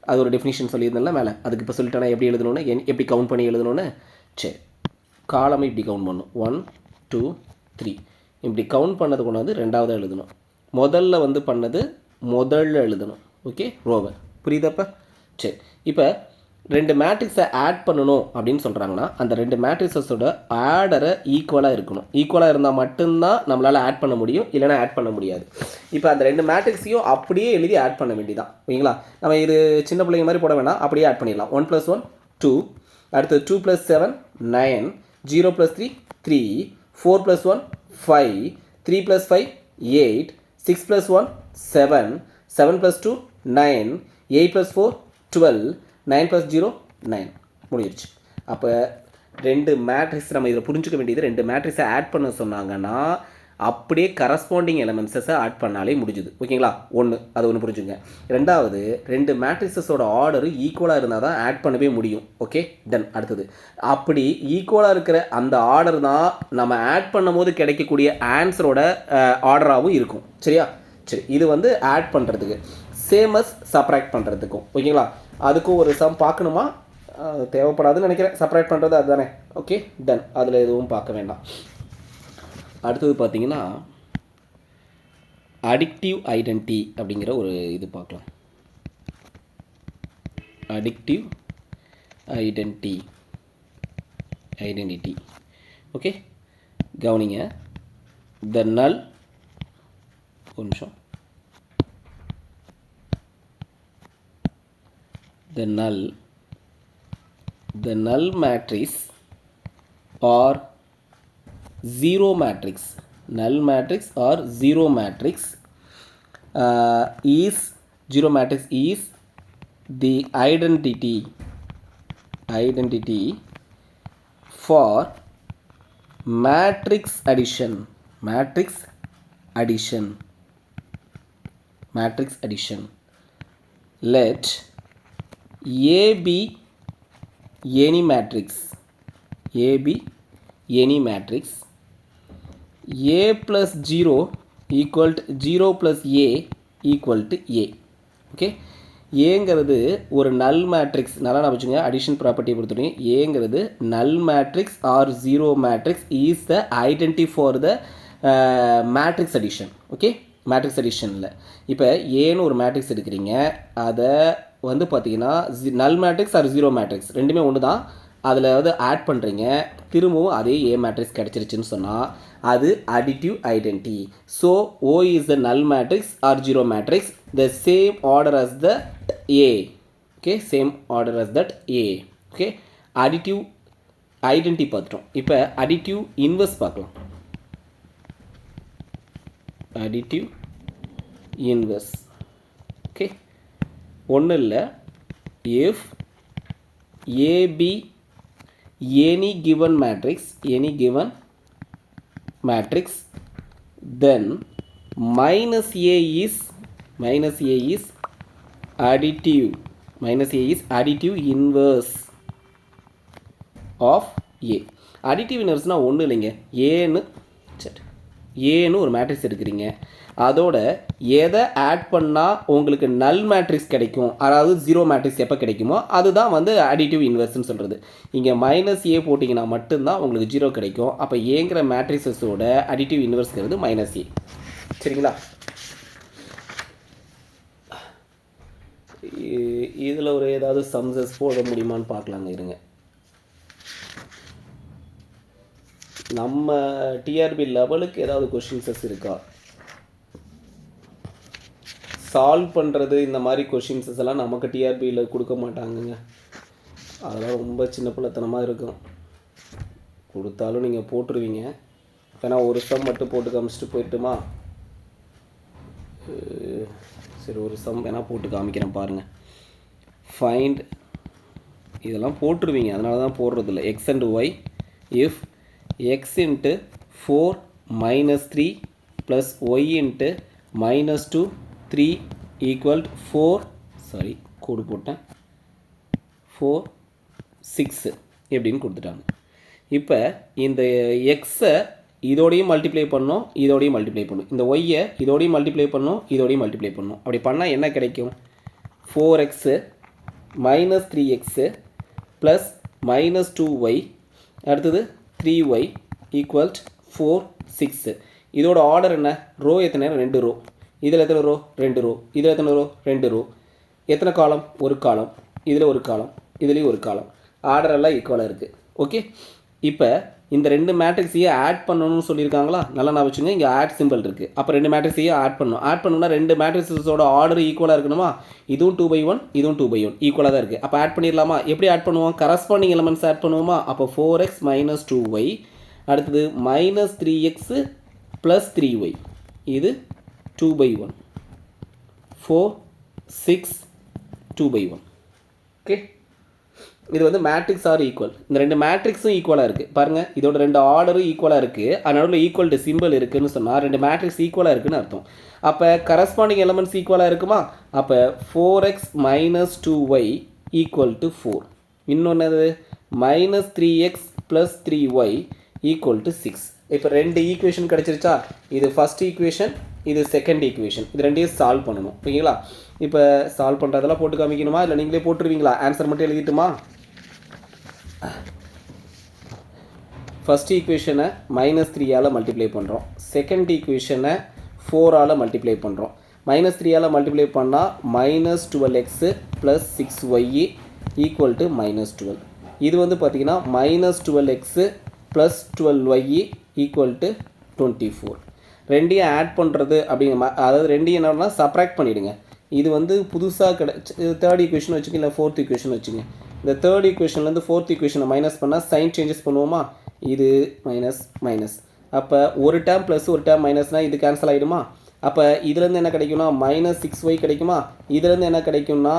அது ஒரு டெஃபினிஷன் சொல்லியிருந்தேன்ல மேலே. அதுக்கு இப்போ சொல்லிட்டேன்னா எப்படி எழுதணும்னு, எப்படி கவுண்ட் பண்ணி எழுதணும்னு. சரி, காலமை இப்படி கவுண்ட் பண்ணணும். 1 2 3 இப்படி கவுண்ட் பண்ணது கொண்டு வந்து ரெண்டாவது எழுதணும். முதல்ல வந்து பண்ணது முதல்ல எழுதணும். ஓகே, ரோவை புரியுதப்ப? சரி, இப்போ 2 மேட்ரிக்ஸை ஆட் பண்ணணும் அப்படின்னு சொல்கிறாங்கன்னா, அந்த 2 மேட்ரிக்ஸஸோட ஆர்டரை ஈக்குவலாக இருக்கணும். ஈக்குவலாக இருந்தால் மட்டும்தான் நம்மளால் ஆட் பண்ண முடியும், இல்லைனா ஆட் பண்ண முடியாது. இப்போ அந்த 2 மேட்ரிக்ஸையும் அப்படியே எழுதி ஆட் பண்ண வேண்டியதான். ஓகேங்களா? நம்ம இது சின்ன பிள்ளைங்க மாதிரி போட வேணாம், அப்படியே ஆட் பண்ணிடலாம். 1 + 1 2, அடுத்து 2 + 7 9, 0 + 3 3, 4 + 1 5, 3 + 5 8, 6 + 1 7, 7 + 2 9, 8 + 4 12, 9 + 0 9 முடிஞ்சிருச்சு. அப்போ 2 மேட்ரிக்ஸ் நம்ம இதில் புரிஞ்சுக்க வேண்டியது, 2 மேட்ரிக்ஸை ஆட் பண்ண சொன்னாங்கன்னா அப்படியே கரஸ்பாண்டிங் எலமெண்ட்ஸை ஆட் பண்ணாலே முடிஞ்சுது. ஓகேங்களா? அது ஒன்று புரிஞ்சுங்க. ரெண்டாவது, 2 மேட்ரிக்ஸஸோட ஆர்டர் ஈக்குவலாக இருந்தால் தான் ஆட் பண்ணவே முடியும். Okay, done. அடுத்தது, அப்படி ஈக்குவலாக இருக்கிற அந்த ஆர்டர் தான் நம்ம ஆட் பண்ணும் போது கிடைக்கக்கூடிய ஆன்சரோட ஆர்டராகவும் இருக்கும். சரியா? சரி, இது வந்து ஆட் பண்ணுறதுக்கு. சேமஸ் சப்ராக்ட் பண்ணுறதுக்கும். ஓகேங்களா? அதுக்கும் ஒரு சம் பார்க்கணுமா? தேவைப்படாதுன்னு நினைக்கிறேன். சப்ராக்ட் பண்ணுறது அதுதானே. Okay, done. அதில் எதுவும் பார்க்க வேண்டாம். அடுத்தது பார்த்தீங்கன்னா, அடிக்டிவ் ஐடென்டிட்டி அப்படிங்கிற ஒரு இது பார்க்கலாம். Addictive identity. ஓகே, கவனிங்க. த நல், ஒரு நிமிஷம். the null matrix or zero matrix, null matrix or zero matrix is the identity for matrix addition. Let A be any matrix, A plus 0 equal to 0 plus A equal to A. Okay, ஏங்கிறது ஒரு நல் மேட்ரிக்ஸ். நல்லா நான் வச்சுங்க, அடிஷன் ப்ராப்பர்ட்டியை பொறுத்தவரைக்கும் ஏங்கிறது null matrix or zero matrix is the identity for the matrix addition. Okay, matrix அடிஷனில் இப்போ ஏன்னு ஒரு மேட்ரிக்ஸ் எடுக்கிறீங்க, அதை வந்து பார்த்தீங்கன்னா நல் மேட்ரிக்ஸ் ஆர் ஜீரோ மேட்ரிக்ஸ் ரெண்டுமே ஒன்று தான். அதில் வந்து ஆட் பண்ணுறீங்க, திரும்பவும் அதே ஏ மேட்ரிக்ஸ் கிடச்சிருச்சுன்னு சொன்னால் அது additive identity. So O is the null matrix or zero matrix, the same order as the A. Okay, same order as that A. Okay, additive identity பார்த்துட்டோம். இப்போ அடிட்டிவ் இன்வெர்ஸ் பார்க்கலாம். Additive inverse. ஓகே, ஒன்றும் இல்லை. If A be any given matrix, then minus A is additive. Inverse of A. Additive inverse ஒன்றும் இல்லைங்க, ஏன்னு. சரி, ஏன்னு ஒரு மேட்ரிக்ஸ் எடுக்கிறீங்க, அதோட எதை ஆட் பண்ணால் உங்களுக்கு நல் மேட்ரிக்ஸ் கிடைக்கும், அதாவது ஜீரோ மேட்ரிக்ஸ் எப்போ கிடைக்குமோ அதுதான் வந்து அடிட்டிவ் இன்வெர்ஸ்ன்னு சொல்கிறது. இங்கே -a போட்டிங்கன்னா மட்டும்தான் உங்களுக்கு ஜீரோ கிடைக்கும். அப்போ ஏங்கிற மேட்ரிக்ஸஸோட அடிட்டிவ் இன்வெர்ஸ்ங்கிறது -a. சரிங்களா? இதில் ஒரு ஏதாவது சம்ஸஸ் போட முடியுமான்னு பார்க்கலாங்க, இருங்க. நம்ம டிஆர்பி லெவலுக்கு ஏதாவது கொஷின்ஸஸ் இருக்கா? சால்வ் பண்ணுறது இந்த மாதிரி கொஷின்ஸஸ் எல்லாம் நமக்கு டிஆர்பியில் கொடுக்க மாட்டாங்கங்க. அதெல்லாம் ரொம்ப சின்ன பிள்ளைத்தனமாக இருக்கும். கொடுத்தாலும் நீங்கள் போட்டுருவீங்க. ஏன்னா ஒரு சம் மட்டும் போட்டு காமிச்சிட்டு போயிட்டுமா? சரி, ஒரு சம் வேணால் போட்டு காமிக்கிறேன் பாருங்கள். ஃபைண்ட், இதெல்லாம் போட்டுருவீங்க, அதனால தான் போடுறதில்ல. X and Y if x into 4 minus 3 plus y into minus 2 3 equal to 4, sorry கோடு போட்டேன், 4 6 எப்படின்னு கொடுத்துட்டாங்க. இப்போ இந்த எக்ஸை இதோடையும் மல்டிப்ளை பண்ணோம், இதோடையும் மல்டிப்ளை பண்ணணும். இந்த ஒய்யை இதோடையும் மல்டிப்ளை பண்ணோம், இதோடையும் மல்டிப்ளை பண்ணணும். அப்படி பண்ணால் என்ன கிடைக்கும்? 4x minus 3x plus minus 2y, அடுத்தது 3y ஈக்குவல் 4 6. இதோட ஆர்டர் என்ன? ரோ எத்தனை? 2 ரோ. இதில் எத்தனை ரோ? 2 ரோ. இதில் எத்தனை ரோ? 2 ரோ. எத்தனை காலம்? ஒரு காலம். இதில் ஒரு காலம், இதுலேயும் ஒரு காலம். ஆர்டர் எல்லாம் ஈக்குவலாக இருக்குது. ஓகே, இப்போ இந்த ரெண்டு மேட்ரிக்ஸையும் ஆட் பண்ணணும்னு சொல்லியிருக்காங்களா? நல்லா நான் வச்சுங்க, இங்கே ஆட் சிம்பிள் இருக்குது. அப்போ ரெண்டு மேட்ரிக்ஸையும் ஆட் பண்ணணும். ஆட் பண்ணணும்னா ரெண்டு மேட்ரிக்ஸோட ஆர்டர் ஈக்குவலாக இருக்கணுமா? இதுவும் 2/1, இதுவும் 2/1 ஈக்குவலாக தான் இருக்குது. அப்போ ஆட் பண்ணிடலாமா? எப்படி ஆட் பண்ணுவோம்? கரஸ்பாண்டிங் எலமெண்ட்ஸ் ஆட் பண்ணுவோமா? அப்போ 4x minus 2y, அடுத்தது minus 3x plus 3y, இது 2/1, 4 6 2/1. ஓகே, இது வந்து மேட்ரிக்ஸ் ஆர் ஈக்குவல். இந்த ரெண்டு மேட்ரிக்ஸும் ஈக்குவலாக இருக்குது பாருங்கள். இதோட ரெண்டு ஆர்டரும் ஈக்குவலாக இருக்குது. அதனால ஈக்குவல் டு சிம்பிள் இருக்குதுன்னு சொன்னால் ரெண்டு மேட்ரிக்ஸ் ஈக்குவலாக இருக்குதுன்னு அர்த்தம். அப்போ கரஸ்பாண்டிங் எலமெண்ட்ஸ் ஈக்குவலாக இருக்குமா? அப்போ 4x minus 2y equal to 4. இன்னொன்று minus 3x plus 3y equal to 6. இப்போ ரெண்டு ஈக்குவேஷன் கிடச்சிருச்சா? இது ஃபஸ்ட் ஈக்குவேஷன், இது செகண்ட் ஈக்குவேஷன். இது ரெண்டையும் சால்வ் பண்ணணும். ஓகேங்களா? இப்போ சால்வ் பண்ணுறதெல்லாம் போட்டு காமிக்கணுமா, இல்லை நீங்களே போட்டுருவீங்களா? ஆன்சர் மட்டும் எழுதிட்டுமா? ஃபஸ்ட் ஈக்குவேஷனை -3ஆல் மல்டிப்ளை பண்ணுறோம். செகண்ட் ஈக்குவேஷனை 4ஆல் மல்டிப்ளை பண்ணுறோம். -3ஆல் மல்டிப்ளை பண்ணால் -12x + 6y ஈக்குவல் டு -12. இது வந்து பார்த்திங்கன்னா -12x + 12y ஈக்குவல் டு 24. ரெண்டையும் ஆட் பண்ணுறது அப்படிங்கிற அதாவது ரெண்டையும் என்னன்னா சப்ராக்ட் பண்ணிவிடுங்க. இது வந்து புதுசாக தேர்ட் ஈக்குவேஷன் வச்சுக்க, இல்லை ஃபோர்த் ஈக்குவேஷன் வச்சுங்க. இந்த தேர்ட் ஈக்குவேஷன்லேருந்து ஃபோர்த் ஈக்குவேஷனை மைனஸ் பண்ணால் சைன் சேஞ்சஸ் பண்ணுவோமா? இது மைனஸ் மைனஸ். அப்போ ஒரு டேர்ம் ப்ளஸ் ஒரு டேர்ம் மைனஸ்னால் இது கேன்சல் ஆகிடுமா? அப்போ இதுலேருந்து என்ன கிடைக்கும்னா -6y கிடைக்குமா? இதுலேருந்து என்ன கிடைக்கும்னா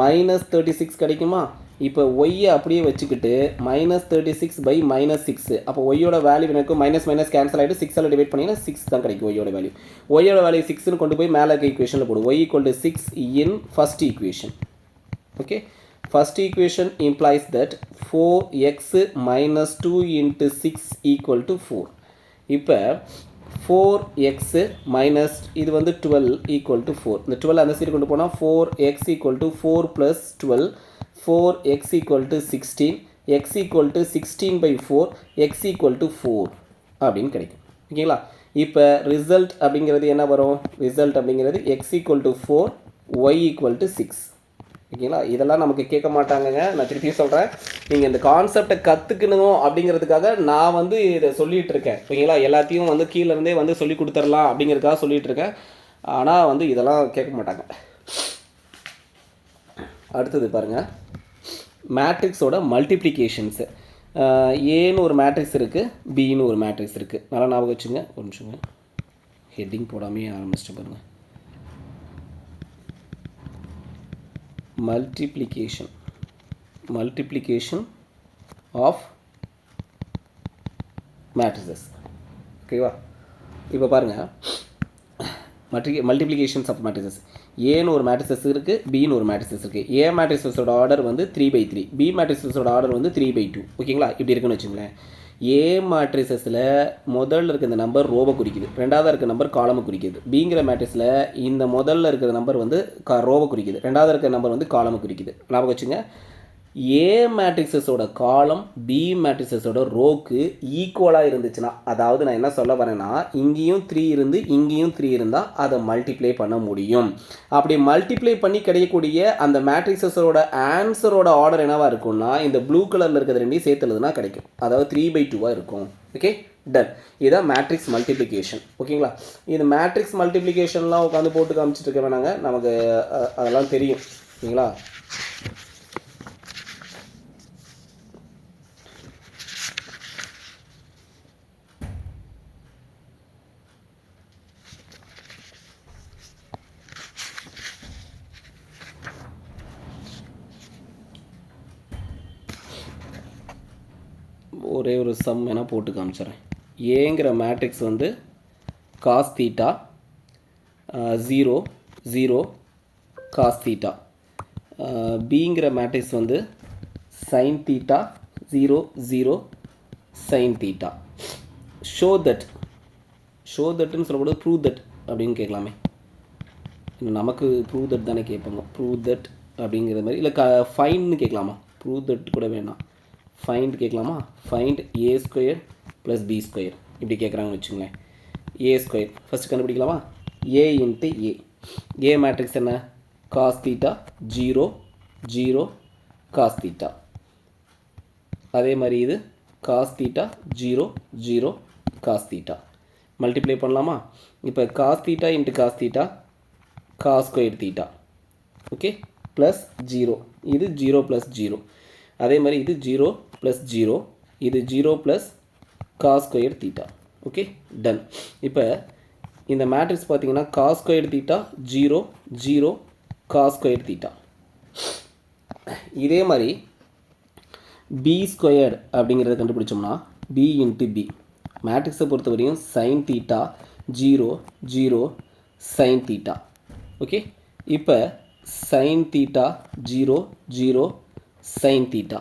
-36 கிடைக்குமா? இப்போ ஒய்யை அப்படியே வச்சுக்கிட்டு -36/-6. அப்போ ஒய்யோட வேல்யூ எனக்கு மைனஸ் மைனஸ் கேன்சல் ஆகிட்டு 6ஆல் டிவைட் பண்ணிங்கன்னா 6 தான் கிடைக்கும் ஒய்யோட வேல்யூ. ஒய்யோட வேல்யூ 6ன்னு கொண்டு போய் மேலே இருக்க ஈக்குவேஷனில் போடும். y = 6 in first equation. Okay, first equation implies that 4x minus 2 into 6 equal to 4. இப்போ 4x minus இது வந்து 12 equal to 4. இந்த 12 அந்த சைடு கொண்டு போனால் 4x equal to 4 plus 12, 4x equal to 16, x equal to 16/4, x equal to 4 அப்படின்னு கிடைக்கும். ஓகேங்களா? இப்போ ரிசல்ட் அப்படிங்கிறது என்ன வரும்? ரிசல்ட் அப்படிங்கிறது x equal to 4, y equal to 6. ஓகேங்களா? இதெல்லாம் நமக்கு கேட்க மாட்டாங்கங்க. நான் திருப்பியும் சொல்கிறேன், நீங்கள் இந்த கான்செப்டை கற்றுக்கணும் அப்படிங்கிறதுக்காக நான் வந்து இதை சொல்லிகிட்டு இருக்கேன். ஓகேங்களா? எல்லாத்தையும் வந்து கீழேருந்தே வந்து சொல்லி கொடுத்துடலாம் அப்படிங்கிறதுக்காக சொல்லிகிட்டு இருக்கேன். ஆனால் வந்து இதெல்லாம் கேட்க மாட்டாங்க. அடுத்தது பாருங்கள், மேட்ரிக்ஸோட மல்டிப்ளிகேஷன்ஸு. ஏன்னு ஒரு மேட்ரிக்ஸ் இருக்குது, பின்னு ஒரு மேட்ரிக்ஸ் இருக்குது. நல்லா ஞாபகம் வச்சுங்க. ஒரு நிமிஷங்க, ஹெட்டிங் போடாமே ஆரம்பிச்சிட்டு பாருங்கள். multiplication of matrices. ஓகேவா? இப்போ பாருங்கள், மல்டிப்ளிகேஷன்ஸ் ஆஃப் மேட்ரிசஸ். ஏன்னு ஒரு மேட்ரிசஸ் இருக்குது, பின்னு ஒரு மேட்ரிசஸ் இருக்குது. ஏ மேட்ரிசஸோட ஆர்டர் வந்து 3/3, பி மேட்ரிசஸோட ஆர்டர் வந்து 3/2. ஓகேங்களா? இப்படி இருக்குன்னு வச்சுங்களேன். ஏ மேட்ரிசஸில் முதல்ல இருக்கிற இந்த நம்பர் ரோவை குறிக்குது, ரெண்டாவது இருக்கிற நம்பர் காலமை குறிக்குது. பிங்கிற மேட்ரிக்ஸில் இந்த முதல்ல இருக்கிற நம்பர் வந்து ரோவை குறிக்குது, ரெண்டாவது இருக்கிற நம்பர் வந்து காலமை குறிக்குது. ஞாபகம் வச்சுங்க, ஏ மேட்ரிக்ஸஸோட காலம் பி மேட்ரிக்ஸஸோட ரோக்கு ஈக்குவலாக இருந்துச்சுன்னா, அதாவது நான் என்ன சொல்ல வரேன்னா, இங்கேயும் 3 இருந்து இங்கேயும் 3 இருந்தால் அதை மல்டிப்ளை பண்ண முடியும். அப்படி மல்டிப்ளை பண்ணி கிடைக்கக்கூடிய அந்த மேட்ரிக்ஸஸோட ஆன்சரோட ஆர்டர் என்னவாக இருக்கும்னா, இந்த ப்ளூ கலரில் இருக்கிறது ரெண்டையும் சேர்த்துலதுனா கிடைக்கும். அதாவது 3/2 இருக்கும். Okay, done. இதுதான் மேட்ரிக்ஸ் மல்டிப்ளிகேஷன். ஓகேங்களா? இது மேட்ரிக்ஸ் மல்டிப்ளிகேஷன்லாம் உட்காந்து போட்டு காமிச்சிட்டு இருக்க வேணாங்க, நமக்கு அதெல்லாம் தெரியும். ஓகேங்களா? ஒரே ஒரு சம் வேணால் போட்டு காமிச்சிட்றேன். ஏங்கிற மேட்ரிக்ஸ் வந்து காஸ் தீட்டா 0 0 காஸ் தீட்டா. பிங்கிற மேட்ரிக்ஸ் வந்து sine theta 0 0 sine theta. Show தட்னு சொல்லக்கூடாது, ப்ரூவ் தட் அப்படின்னு கேட்கலாமே. நமக்கு ப்ரூவ் தட் தானே கேட்பாங்க. ப்ரூவ் தட் அப்படிங்கிற மாதிரி, இல்லை ஃபைன்னு கேட்கலாமா? ப்ரூவ் தட் கூட வேணாம், ஃபைண்ட் கேட்கலாமா? Find A square plus B square இப்படி கேட்குறாங்கன்னு வச்சுங்களேன். ஏ ஸ்கொயர் ஃபஸ்ட்டு கண்டுபிடிக்கலாமா? A into A. A matrix என்ன? Cos theta 0 0 cos theta. அதே மாதிரி இது cos theta 0 0 cos theta. Multiply பண்ணலாமா? இப்போ cos theta into cos theta cos square theta. Okay, plus 0. இது 0 ப்ளஸ் 0. அதே மாதிரி இது 0 ப்ளஸ் 0, இது 0 plus cos square theta. Okay, done. இப்போ இந்த மேட்ரிக்ஸ் பார்த்தீங்கன்னா cos square theta 0 0 cos square theta. இதே மாதிரி பி ஸ்கொயர் அப்படிங்கிறத கண்டுபிடிச்சோம்னா பி இன்ட்டு பி. மேட்ரிக்ஸை பொறுத்தவரையும் sine theta 0 0 sine theta. Okay, இப்போ சைன் தீட்டா 0 0 சைன் தீட்டா.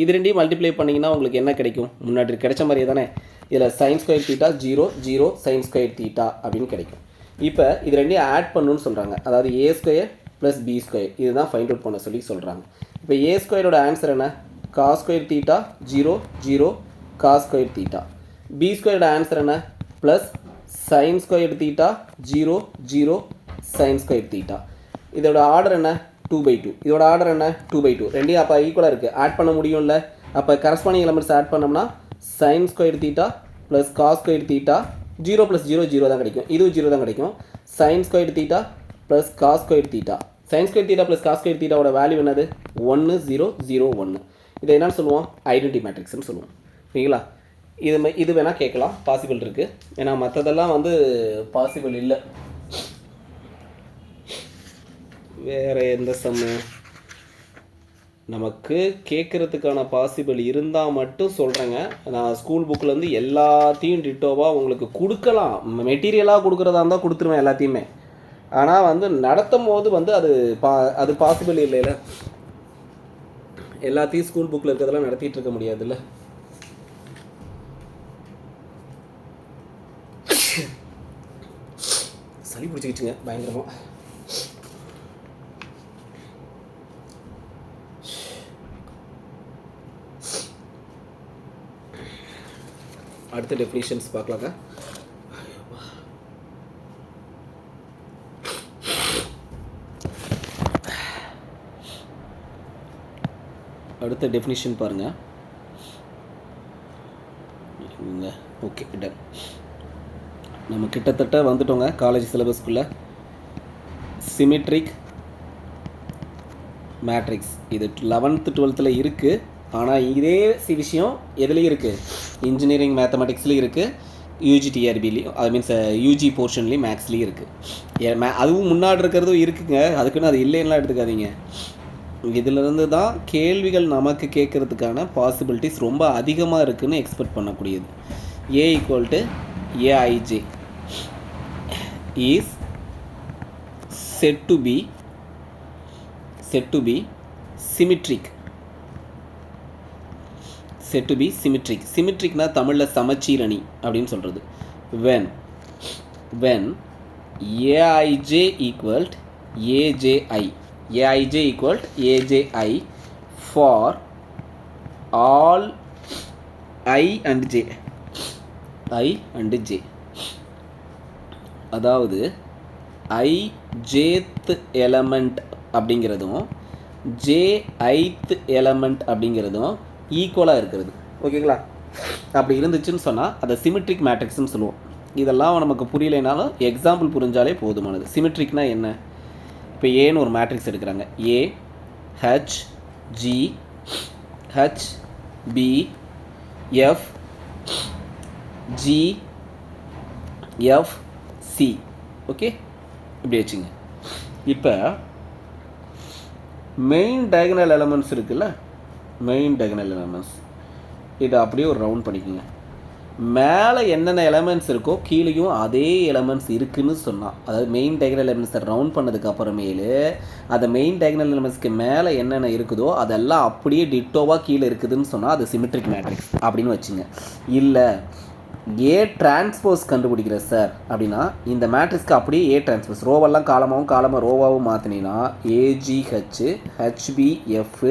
இது ரெண்டையும் மல்டிப்ளை பண்ணிங்கன்னா உங்களுக்கு என்ன கிடைக்கும்? முன்னாடி கிடைச்ச மாதிரியே தானே. இதில் sine square theta 0 0 sine square theta அப்படின்னு கிடைக்கும். இப்போ இது ரெண்டையும் ஆட் பண்ணணும்னு சொல்கிறாங்க. அதாவது A square plus B square இதுதான் ஃபைண்ட் அவுட் பண்ண சொல்லி சொல்கிறாங்க. இப்போ ஏ ஸ்கொயரோட ஆன்சர் என்ன? Cos square theta 0 0 cos square theta. B ஸ்கொயரோட ஆன்சர் என்ன? Plus sine square theta 0 0 sine square theta. இதோட ஆர்டர் என்ன? 2/2. இதோட ஆர்டர் என்ன? 2/2. ரெண்டையும் அப்போ ஈக்குவலாக இருக்குது, ஆட் பண்ண முடியும்ல. அப்போ கரஸ்பாண்டிங் எலமெண்ட்ஸ் ஆட் பண்ணோம்னா sine square theta plus cos square theta 0 plus 0 0 தான் கிடைக்கும். இதுவும் 0 தான் கிடைக்கும். Sine square theta plus cos square theta. Sine square theta plus cos square தீட்டாவோட வேல்யூ என்னது? 1 0 0 1. இதை என்னன்னு சொல்லுவோம்? ஐடென்டி மேட்ரிக்ஸ்னு சொல்லுவோம். ஓகேங்களா? இது வேணால் கேட்கலாம், பாசிபிள் இருக்குது. ஏன்னா மற்றதெல்லாம் வந்து பாசிபிள் இல்லை. வேறு எந்த சம்மு நமக்கு கேட்குறதுக்கான பாசிபிள் இருந்தால் மட்டும் சொல்கிறேங்க. நான் ஸ்கூல் புக்கிலேருந்து எல்லாத்தையும் டிட்டோவாக உங்களுக்கு கொடுக்கலாம். மெட்டீரியலாக கொடுக்குறதா இருந்தால் கொடுத்துருவேன் எல்லாத்தையுமே. ஆனால் வந்து நடத்தும் போது வந்து அது பாசிபிள் இல்லைல்ல. எல்லாத்தையும் ஸ்கூல் புக்கில் இருக்கிறதெல்லாம் நடத்திட்டு இருக்க முடியாதுல்ல. சளி பிடிச்சிக்கிச்சுங்க பயங்கரமாக. அடுத்த டெஃபினிஷன்ஸ் பார்க்கலாங்க. அடுத்த டெஃபினிஷன் பாருங்கள். Okay, done. நம்ம கிட்டத்தட்ட வந்துட்டோங்க காலேஜ் சிலபஸ்க்குள்ளே. சிமெட்ரிக் மேட்ரிக்ஸ் இது 11th 12th இருக்குது. ஆனால் இதே விஷயம் எதுலேயும் இருக்குது? இன்ஜினியரிங் மேத்தமெட்டிக்ஸ்லேயும் இருக்குது, யூஜிடிஆர்பிலையும், அது மீன்ஸ் யூஜி போர்ஷன்லேயும் மேக்ஸ்லேயும் இருக்குது. அதுவும் முன்னாடி இருக்கிறதும் இருக்குங்க. அதுக்குன்னு அது இல்லைன்னா எடுத்துக்காதீங்க. இதிலிருந்து தான் கேள்விகள் நமக்கு கேட்குறதுக்கான பாசிபிலிட்டிஸ் ரொம்ப அதிகமாக இருக்குதுன்னு எக்ஸ்பெக்ட் பண்ணக்கூடியது. A = Aij is said to be said to be symmetric. Symmetricனா தமிழில் சமச்சீர் அணி அப்படின்னு சொல்கிறது. when aij equal aji, aij equal aji for all I and j, அதாவது I jth எலமெண்ட் அப்படிங்கிறதும் j ith எலமெண்ட் அப்படிங்கிறதும் ஈக்குவலாக இருக்கிறது. ஓகேங்களா? அப்படி இருந்துச்சுன்னு சொன்னால் அதை சிமெட்ரிக் மேட்ரிக்ஸ்னு சொல்லுவோம். இதெல்லாம் நமக்கு புரியலைனாலும் எக்ஸாம்பிள் புரிஞ்சாலே போதுமானது. சிமெட்ரிக்னா என்ன? இப்போ ஏன்னு ஒரு மேட்ரிக்ஸ் எடுக்கிறாங்க. A H G H B F G F C. Okay, இப்படி வச்சுங்க. இப்போ மெயின் டயகனல் எலமெண்ட்ஸ் இருக்குல்ல, மெயின் டயகனல் எலமெண்ட்ஸ் இதை அப்படியே ஒரு ரவுண்ட் பண்ணிக்கோங்க. மேலே என்னென்ன எலமெண்ட்ஸ் இருக்கோ கீழேயும் அதே எலமெண்ட்ஸ் இருக்குதுன்னு சொன்னால், அதாவது மெயின் டயகனல் எலமெண்ட்ஸை ரவுண்ட் பண்ணதுக்கு அப்புறமேலு அந்த மெயின் டயகனல் எலமெண்ட்ஸ்க்கு மேலே என்னென்ன இருக்குதோ அதெல்லாம் அப்படியே டிட்டோவாக கீழே இருக்குதுன்னு சொன்னால் அது சிமெட்ரிக் மேட்ரிக்ஸ் அப்படின்னு வச்சுங்க. இல்லை ஏ டிரான்ஸ்போஸ் கண்டுபிடிக்கிற சார் அப்படின்னா இந்த மேட்ரிக்ஸ்க்கு அப்படியே ஏ டிரான்ஸ்போஸ் ரோவெல்லாம் காலமாக ரோவாகவும் மாற்றினீங்கன்னா ஏஜிஹெச் ஹெச்பிஎஃப்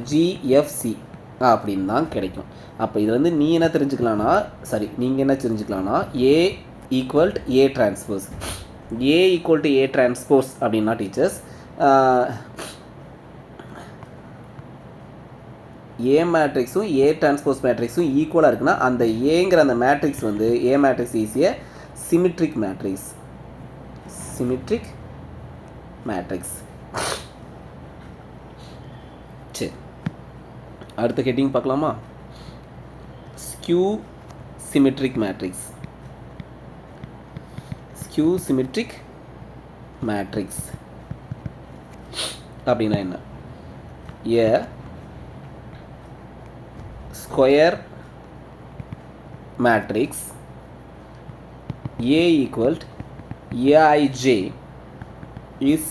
ஜிஎஃப்சி அப்படின்னு தான் கிடைக்கும். அப்போ இது வந்து நீ என்ன தெரிஞ்சுக்கலான்னா, நீங்கள் என்ன தெரிஞ்சுக்கலான்னா A equal A transpose, A equal to A transpose அப்படின்னா டீச்சர்ஸ் ஏ மேட்ரிக்ஸும் ஏ டிரான்ஸ்போஸ் மேட்ரிக்ஸும் ஈக்குவலாக இருக்குன்னா அந்த ஏங்கிற அந்த மேட்ரிக்ஸ் வந்து ஏ மேட்ரிக்ஸ் ஈஸியாக சிமெட்ரிக் மேட்ரிக்ஸ். Symmetric matrix. சரி, அடுத்த ஹெட்டிங் பார்க்கலாமா? Skew symmetric matrix. Skew symmetric matrix அப்படின்னா என்ன? A square matrix A equal Aij is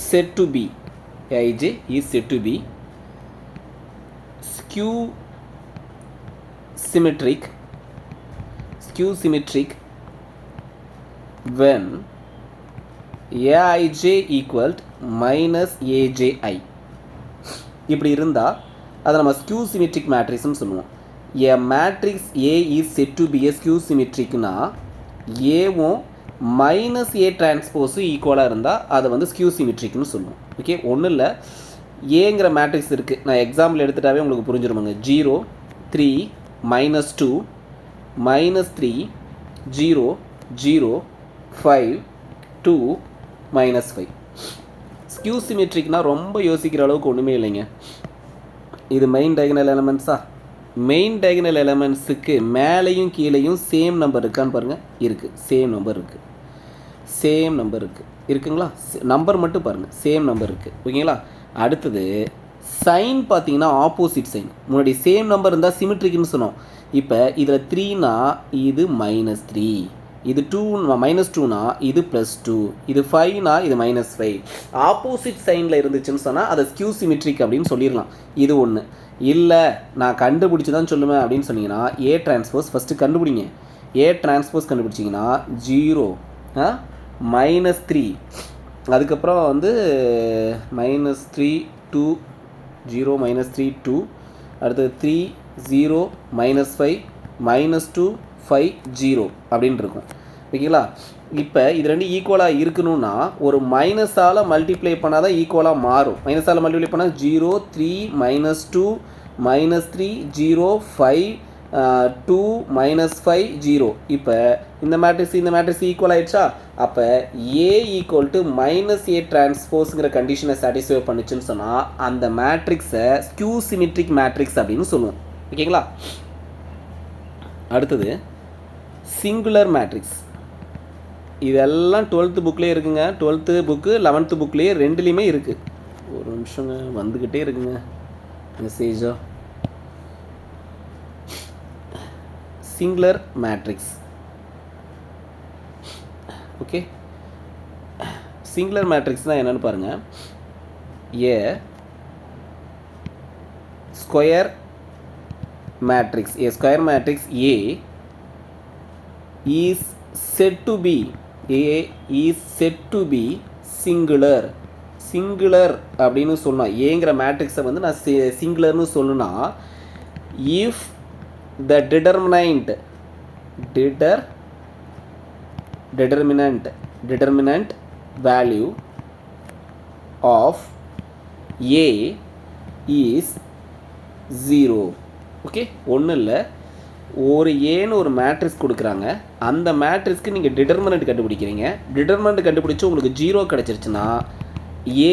said to be, Aij is said to be skew symmetric when Aij equal minus Aji. இப்படி இருந்தால் அதை நம்ம ஸ்கியூ சிமெட்ரிக் மேட்ரிக்ஸ்னு சொல்லுவோம். A matrix A is said to be a skew symmetric னா ஏவும் மைனஸ் ஏ டிரான்ஸ்போஸும் ஈக்குவலாக இருந்தால் அதை வந்து ஸ்கியூ சிமெட்ரிக்னு சொல்லுவோம். ஓகே, ஒன்றும் இல்லை, ஏங்கிற மேட்ரிக்ஸ் இருக்குது. நான் எக்ஸாம்பிள் எடுத்துட்டாவே உங்களுக்கு புரிஞ்சிருவாங்க. 0 3 -2 -3 0 0 5 2 -5. ஸ்கியூ சிமெட்ரிக்னா ரொம்ப யோசிக்கிற அளவுக்கு ஒன்றுமே இல்லைங்க. இது மெயின் டயகனல் எலமெண்ட்ஸா? மெயின் டயகனல் எலமெண்ட்ஸுக்கு மேலேயும் கீழேயும் சேம் நம்பர் இருக்கான்னு பாருங்கள். இருக்குது, சேம் நம்பர் இருக்குது. இருக்குங்களா? நம்பர் மட்டும் பாருங்கள், சேம் நம்பர் இருக்குது. ஓகேங்களா? அடுத்தது சைன் பார்த்தீங்கன்னா ஆப்போசிட் சைன். முன்னாடி சேம் நம்பர் இருந்தால் சிமெட்ரிக்னு சொன்னோம். இப்போ இதில் 3னா இது -3, இது 2 -2னா இது +2, இது 5னா இது -5. ஆப்போசிட் சைனில் இருந்துச்சுன்னு சொன்னால் அதை ஸ்கியூ சிமெட்ரிக் அப்படின்னு சொல்லிடலாம். இது ஒன்று. இல்லை நான் கண்டுபிடிச்சி தான் சொல்லுவேன் அப்படின்னு சொன்னீங்கன்னா ஏ டிரான்ஸ்போஸ் ஃபஸ்ட்டு கண்டுபிடிங்க. ஏ டிரான்ஸ்போஸ் கண்டுபிடிச்சிங்கன்னா 0 -3, அதுக்கப்புறம் வந்து -3 2 0 -3 2, அடுத்தது 3 0 -5 -2 5 0 அப்படின்னு இருக்கும். ஓகேங்களா? இப்போ இது ரெண்டு ஈக்குவலாக இருக்கணும்னா ஒரு மைனஸால் மல்டிப்ளை பண்ணால் தான் ஈக்குவலாக மாறும். மைனஸால் மல்டிப்ளை பண்ணால் 0 3 -2 -3 0 5 2 -5 0. இப்போ இந்த மேட்ரிக்ஸ் ஈக்குவல் ஆகிடுச்சா? அப்போ ஏ ஈக்குவல் டு -ஏ டிரான்ஸ்போஸுங்கிற கண்டிஷனை சாட்டிஸ்ஃபை பண்ணிச்சுன்னு சொன்னால் அந்த மேட்ரிக்ஸை ஸ்கியூ சிமெட்ரிக் மேட்ரிக்ஸ் அப்படின்னு சொல்லுவோம். ஓகேங்களா? அடுத்தது சிங்குலர் மேட்ரிக்ஸ். இதெல்லாம் 12th புக்லேயே இருக்குங்க. 12th புக்கு 11th புக்லேயே ரெண்டுலேயுமே இருக்குது. ஒரு நிமிஷங்க, வந்துக்கிட்டே இருக்குங்க மெசேஜா. Singular matrix. ஓகே, சிங்குலர் மேட்ரிக்ஸ்னால் என்னென்னு பாருங்கள். A square matrix, a square matrix A is said to be singular. அப்படின்னு சொன்னா ஏங்கிற மேட்ரிக்ஸை வந்து நான் சிங்குலர்னு சொல்லணும்னா if the determinant value of A is 0. Okay, ஒன்றும் இல்லை, ஒரு ஏன்னு ஒரு மேட்ரிக்ஸ் கொடுக்குறாங்க. அந்த மேட்ரிக்ஸ்க்கு நீங்கள் டிட்டர்மினன்ட் கண்டுபிடிக்கிறீங்க. டிட்டர்மினன்ட் கண்டுபிடிச்சி உங்களுக்கு 0 கிடச்சிருச்சுன்னா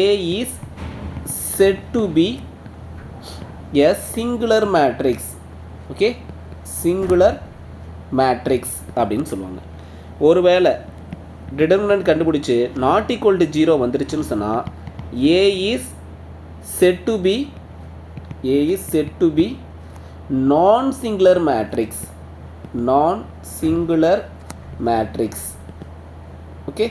A is said to be a singular matrix. Okay, singular matrix அப்படின்னு சொல்லுவாங்க. ஒருவேளை டிட்டர்மினன்ட் கண்டுபிடிச்சி நாட் ஈக்குவல் டு 0 வந்துருச்சுன்னு சொன்னால் A is said to be non-singular matrix. Okay,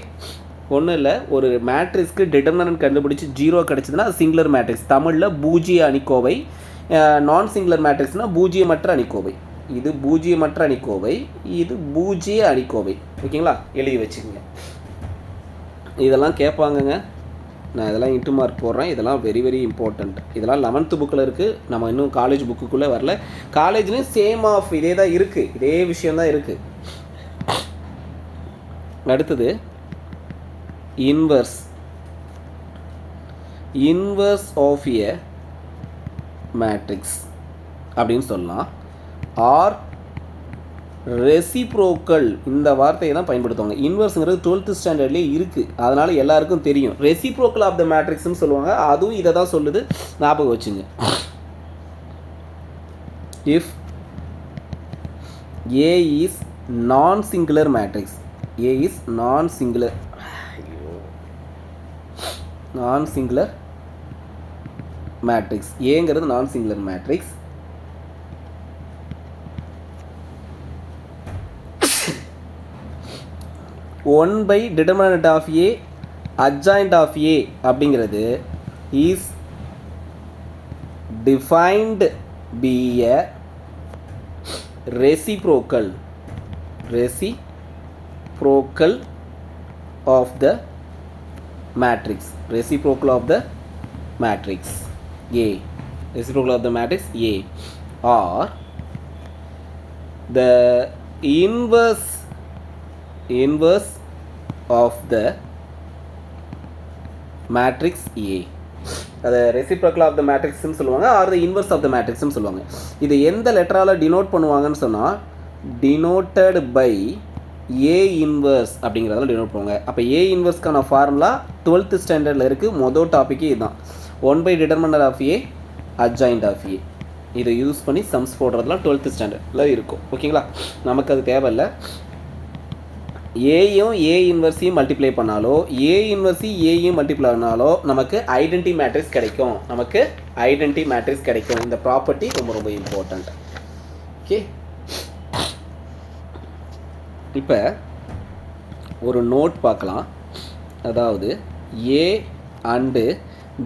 ஒன்றும் இல்லை, ஒரு மேட்ரிக்ஸ்க்கு டிட்டர்மினன்ட் கண்டுபிடிச்சி 0 கிடச்சிதுன்னா அது சிங்குலர் மேட்ரிக்ஸ். தமிழில் பூஜ்ஜிய அணிக்கோவை. நான் சிங்குலர் மேட்ரிக்ஸ்னால் பூஜ்ஜியமற்ற அணிக்கோவை. இது பூஜ்ஜியமற்ற அணிக்கோவை, இது பூஜ்ஜிய அணிக்கோவை. ஓகேங்களா, எழுதி வச்சுக்கோங்க. இதெல்லாம் கேட்பாங்கங்க, நான் இதெல்லாம் இன்ட்டு மார்க் போடுறேன். இதெல்லாம் வெரி வெரி இம்பார்ட்டண்ட். இதெல்லாம் 11th புக்கில் இருக்குது, நம்ம இன்னும் காலேஜ் புக்குக்குள்ளே வரல. காலேஜ்லேயும் சேம் ஆஃப் இதே தான் இருக்குது, இதே விஷயந்தான் இருக்குது. அடுத்தது இன்வர்ஸ் ஆஃப் எ மேட்ரிக்ஸ் அப்படின்னு சொல்லலாம். ஆர் ரெசிப்ரோக்கல், இந்த வார்த்தையை தான் பயன்படுத்துவாங்க. இன்வர்ஸுங்கிறது 12th ஸ்டாண்டர்ட்லேயே இருக்குது, அதனால் எல்லாருக்கும் தெரியும். ரெசிப்ரோக்கல் ஆஃப் த மேட்ரிக்ஸ்னு சொல்லுவாங்க, அதுவும் இதை தான் சொல்லுது, ஞாபகம் வச்சுங்க. If A is non-singular matrix, A is non-singular matrix, ஏங்கிறது non-singular matrix. One by determinant of A adjoint of A அப்படிங்கிறது is defined by a reciprocal of the matrix. Reciprocal of the matrix A, reciprocal of the matrix A, or the inverse of the matrix A. அது ரெசிப்ரோக்கல் ஆஃப் த மேட்ரிக்ஸ்னு சொல்லுவாங்க, or the inverse of the மேட்ரிக்ஸ்னு சொல்லுவாங்க. இது எந்த லெட்டரால் டினோட் பண்ணுவாங்கன்னு சொன்னால் டினோட்டட் பை ஏ இன்வர்ஸ் அப்படிங்கிறதால டினோட் பண்ணுவாங்க. அப்போ ஏ இன்வர்ஸ்க்கான ஃபார்முலா 12th ஸ்டாண்டர்டில் இருக்குது. மொதல் டாப்பிக்கே இதுதான், one by determinant of A adjoint of A. இதை யூஸ் பண்ணி சம்ஸ் போடுறதுலாம் 12th ஸ்டாண்டர்டில் இருக்கும். ஓகேங்களா, நமக்கு அது தேவையில்லை. ஏயும் ஏ இன்வர்ஸையும் மல்டிப்ளை பண்ணாலோ ஏ இன்வர்ஸையும் ஏயும் மல்டிப்ளை பண்ணாலோ நமக்கு ஐடென்டி மேட்ரிக்ஸ் கிடைக்கும். இந்த ப்ராப்பர்ட்டி ரொம்ப ரொம்ப இம்பார்ட்டண்ட். ஓகே, இப்போ ஒரு நோட் பார்க்கலாம். அதாவது A and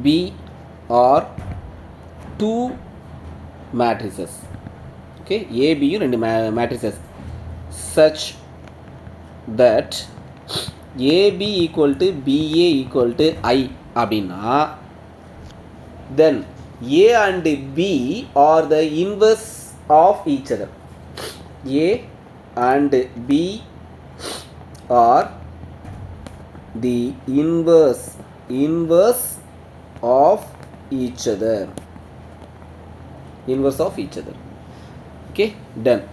B are two matrices. Okay, ஏபியும் ரெண்டு matrices such that AB equal to BA equal to I அப்படின்னா then A and B are the inverse of each other. A and B are the inverse of each other. Okay, done.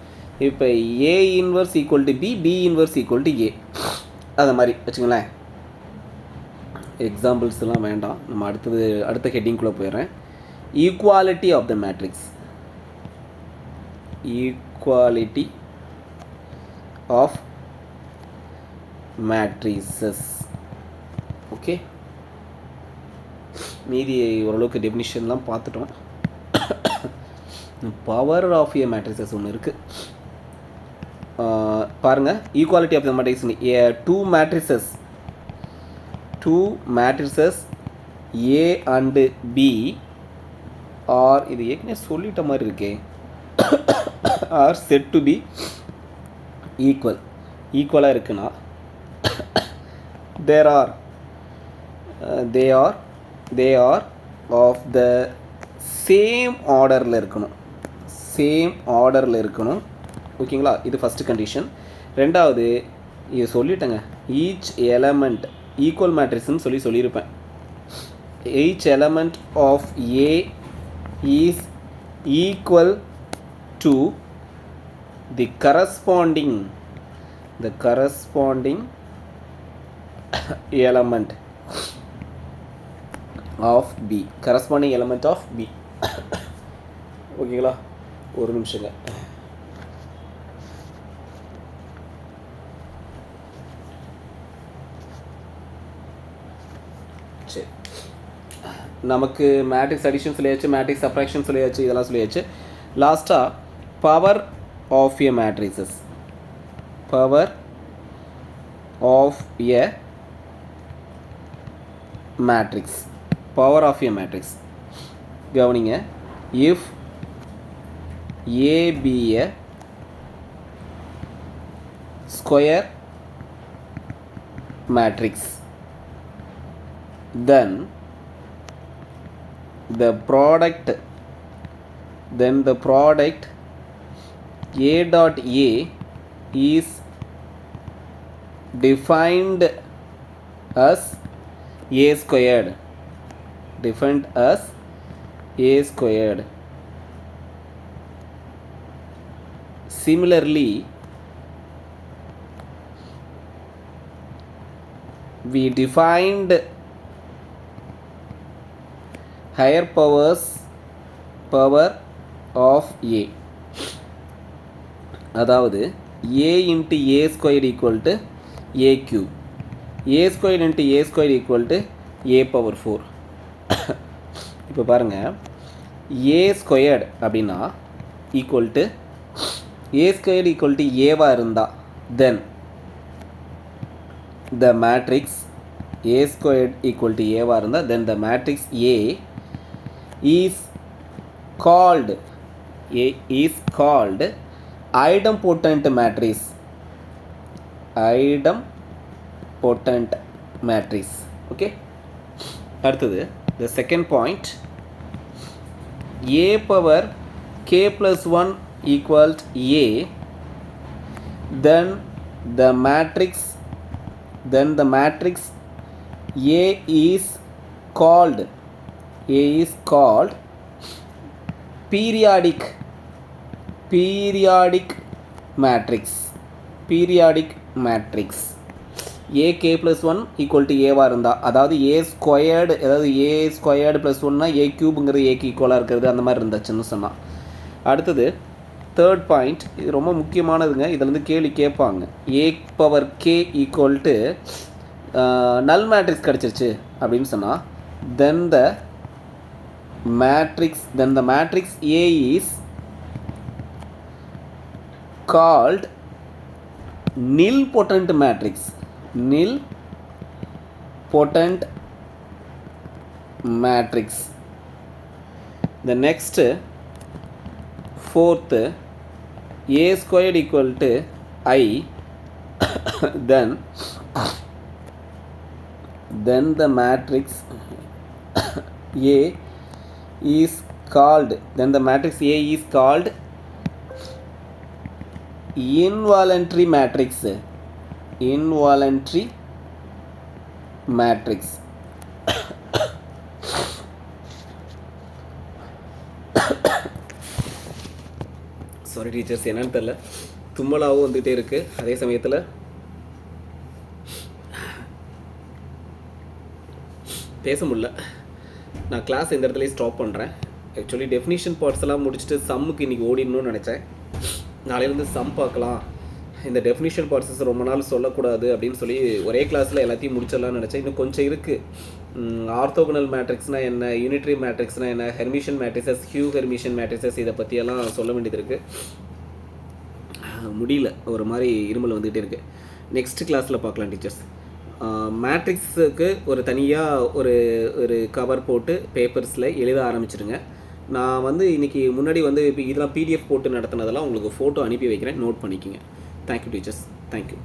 இப்போ A inverse equal to B inverse equal to A, அதை மாதிரி வச்சுங்களேன். எக்ஸாம்பிள்ஸ்லாம் வேண்டாம், நம்ம அடுத்த ஹெட்டிங்குள்ளே போயிடுறேன். Equality of the matrix. Equality of matrices. Okay, மீதி ஓரளவுக்கு டெஃபினிஷன்லாம் பார்த்துட்டோம். பவர் ஆஃப் ஏ மேட்ரிசஸ் ஒன்று இருக்குது பாருங்கள். Equality of the matrix, two matrices A and B are, இது ஏற்கனவே சொல்லிட்ட மாதிரி இருக்கே, are said to be equal. ஈக்குவலாக இருக்குன்னா they are of the same ஆர்டரில் இருக்கணும். ஓகேங்களா? இது ஃபஸ்ட்டு கண்டிஷன். ரெண்டாவது இது சொல்லிட்டேங்க, ஈச் எலமெண்ட் ஈக்குவல் மேட்ரிக்ஸ்ன்னு சொல்லியிருப்பேன். Each element of A is equal to the corresponding element of B. corresponding element of B. ஓகேங்களா? ஒரு நிமிஷங்க. சரி, நமக்கு மேட்ரிக்ஸ் அடிஷன் சொல்லியாச்சு, மேட்ரிக்ஸ் சப்ராக்ஷன் சொல்லியாச்சு, இதெல்லாம் சொல்லியாச்சு. லாஸ்ட்டாக power of a matrices. Power of a matrix. Power of a matrix. கவனிங்க, if A be a square matrix, then the product A dot A is defined as A squared. Similarly, we defined higher power of A. அதாவது a into a squared equal to a cube, a squared into a squared equal to a power 4. இப்போ பாருங்கள், a squared அப்படின்னா equal to a squared equal to a-வாக இருந்தால் then the matrix a squared equal to a-வாக இருந்தால் then the matrix A is called idempotent matrix. Okay, அடுத்தது the second point, a power k plus 1 equals a, then the matrix A is called periodic matrix. a k plus 1 equal to a-வாக இருந்தால், அதாவது a ஸ்கொயர்டு, அதாவது a ஸ்கொயர்டு ப்ளஸ் 1னா a க்யூபுங்கிறது ஏக்கு ஈக்குவலாக இருக்கிறது, அந்த மாதிரி இருந்துச்சுன்னு சொன்னால். அடுத்தது தேர்ட் பாயிண்ட், இது ரொம்ப முக்கியமானதுங்க, இதிலேருந்து கேள்வி கேட்பாங்க. a power k equal to நல் மேட்ரிக்ஸ் கிடச்சிருச்சு அப்படின்னு சொன்னால் then the matrix A is called nilpotent matrix. The next fourth, a squared equal to I, then the matrix A is called involuntary matrix. Sorry teachers, என்னன்னு தெரியல, தும்மலாகவும் வந்துகிட்டே இருக்குது, அதே சமயத்தில் பேச முடியல. நான் கிளாஸ் இந்த இடத்துலேயே ஸ்டாப் பண்ணுறேன். ஆக்சுவலி டெஃபினிஷன் பார்ட்ஸ் எல்லாம் முடிச்சுட்டு சம்முக்கு இன்றைக்கி ஓடிடணும்னு நினச்சேன். நாளையிலேருந்து சம் பார்க்கலாம், இந்த டெஃபினிஷன் பார்ட்ஸஸ் ரொம்ப நாள் சொல்லக்கூடாது அப்படின்னு சொல்லி ஒரே கிளாஸில் எல்லாத்தையும் முடிச்சிடலாம்னு நினச்சேன். இன்னும் கொஞ்சம் இருக்குது. ஆர்த்தோகனல் மேட்ரிக்ஸ்னால் என்ன, யூனிட்ரி மேட்ரிக்ஸ்னால் என்ன, ஹெர்மிஷன் மேட்ரிசஸ், ஹியூ ஹெர்மிஷன் மேட்ரிசஸ், இதை பற்றியெல்லாம் சொல்ல வேண்டியது இருக்குது. முடியல, ஒரு மாதிரி இருமல் வந்துகிட்டே இருக்குது. நெக்ஸ்ட் கிளாஸில் பார்க்கலாம் டீச்சர்ஸ். மேட்ரிக்ஸுக்கு ஒரு தனியாக ஒரு கவர் போட்டு பேப்பர்ஸில் எழுத ஆரம்பிச்சிடுங்க. நான் வந்து இன்றைக்கி முன்னாடி வந்து இப்போ இதெல்லாம் பிடிஎஃப் போட்டு நடத்துனதெல்லாம் உங்களுக்கு ஃபோட்டோ அனுப்பி வைக்கிறேன், நோட் பண்ணிக்கோங்க. Thank you teachers, thank you.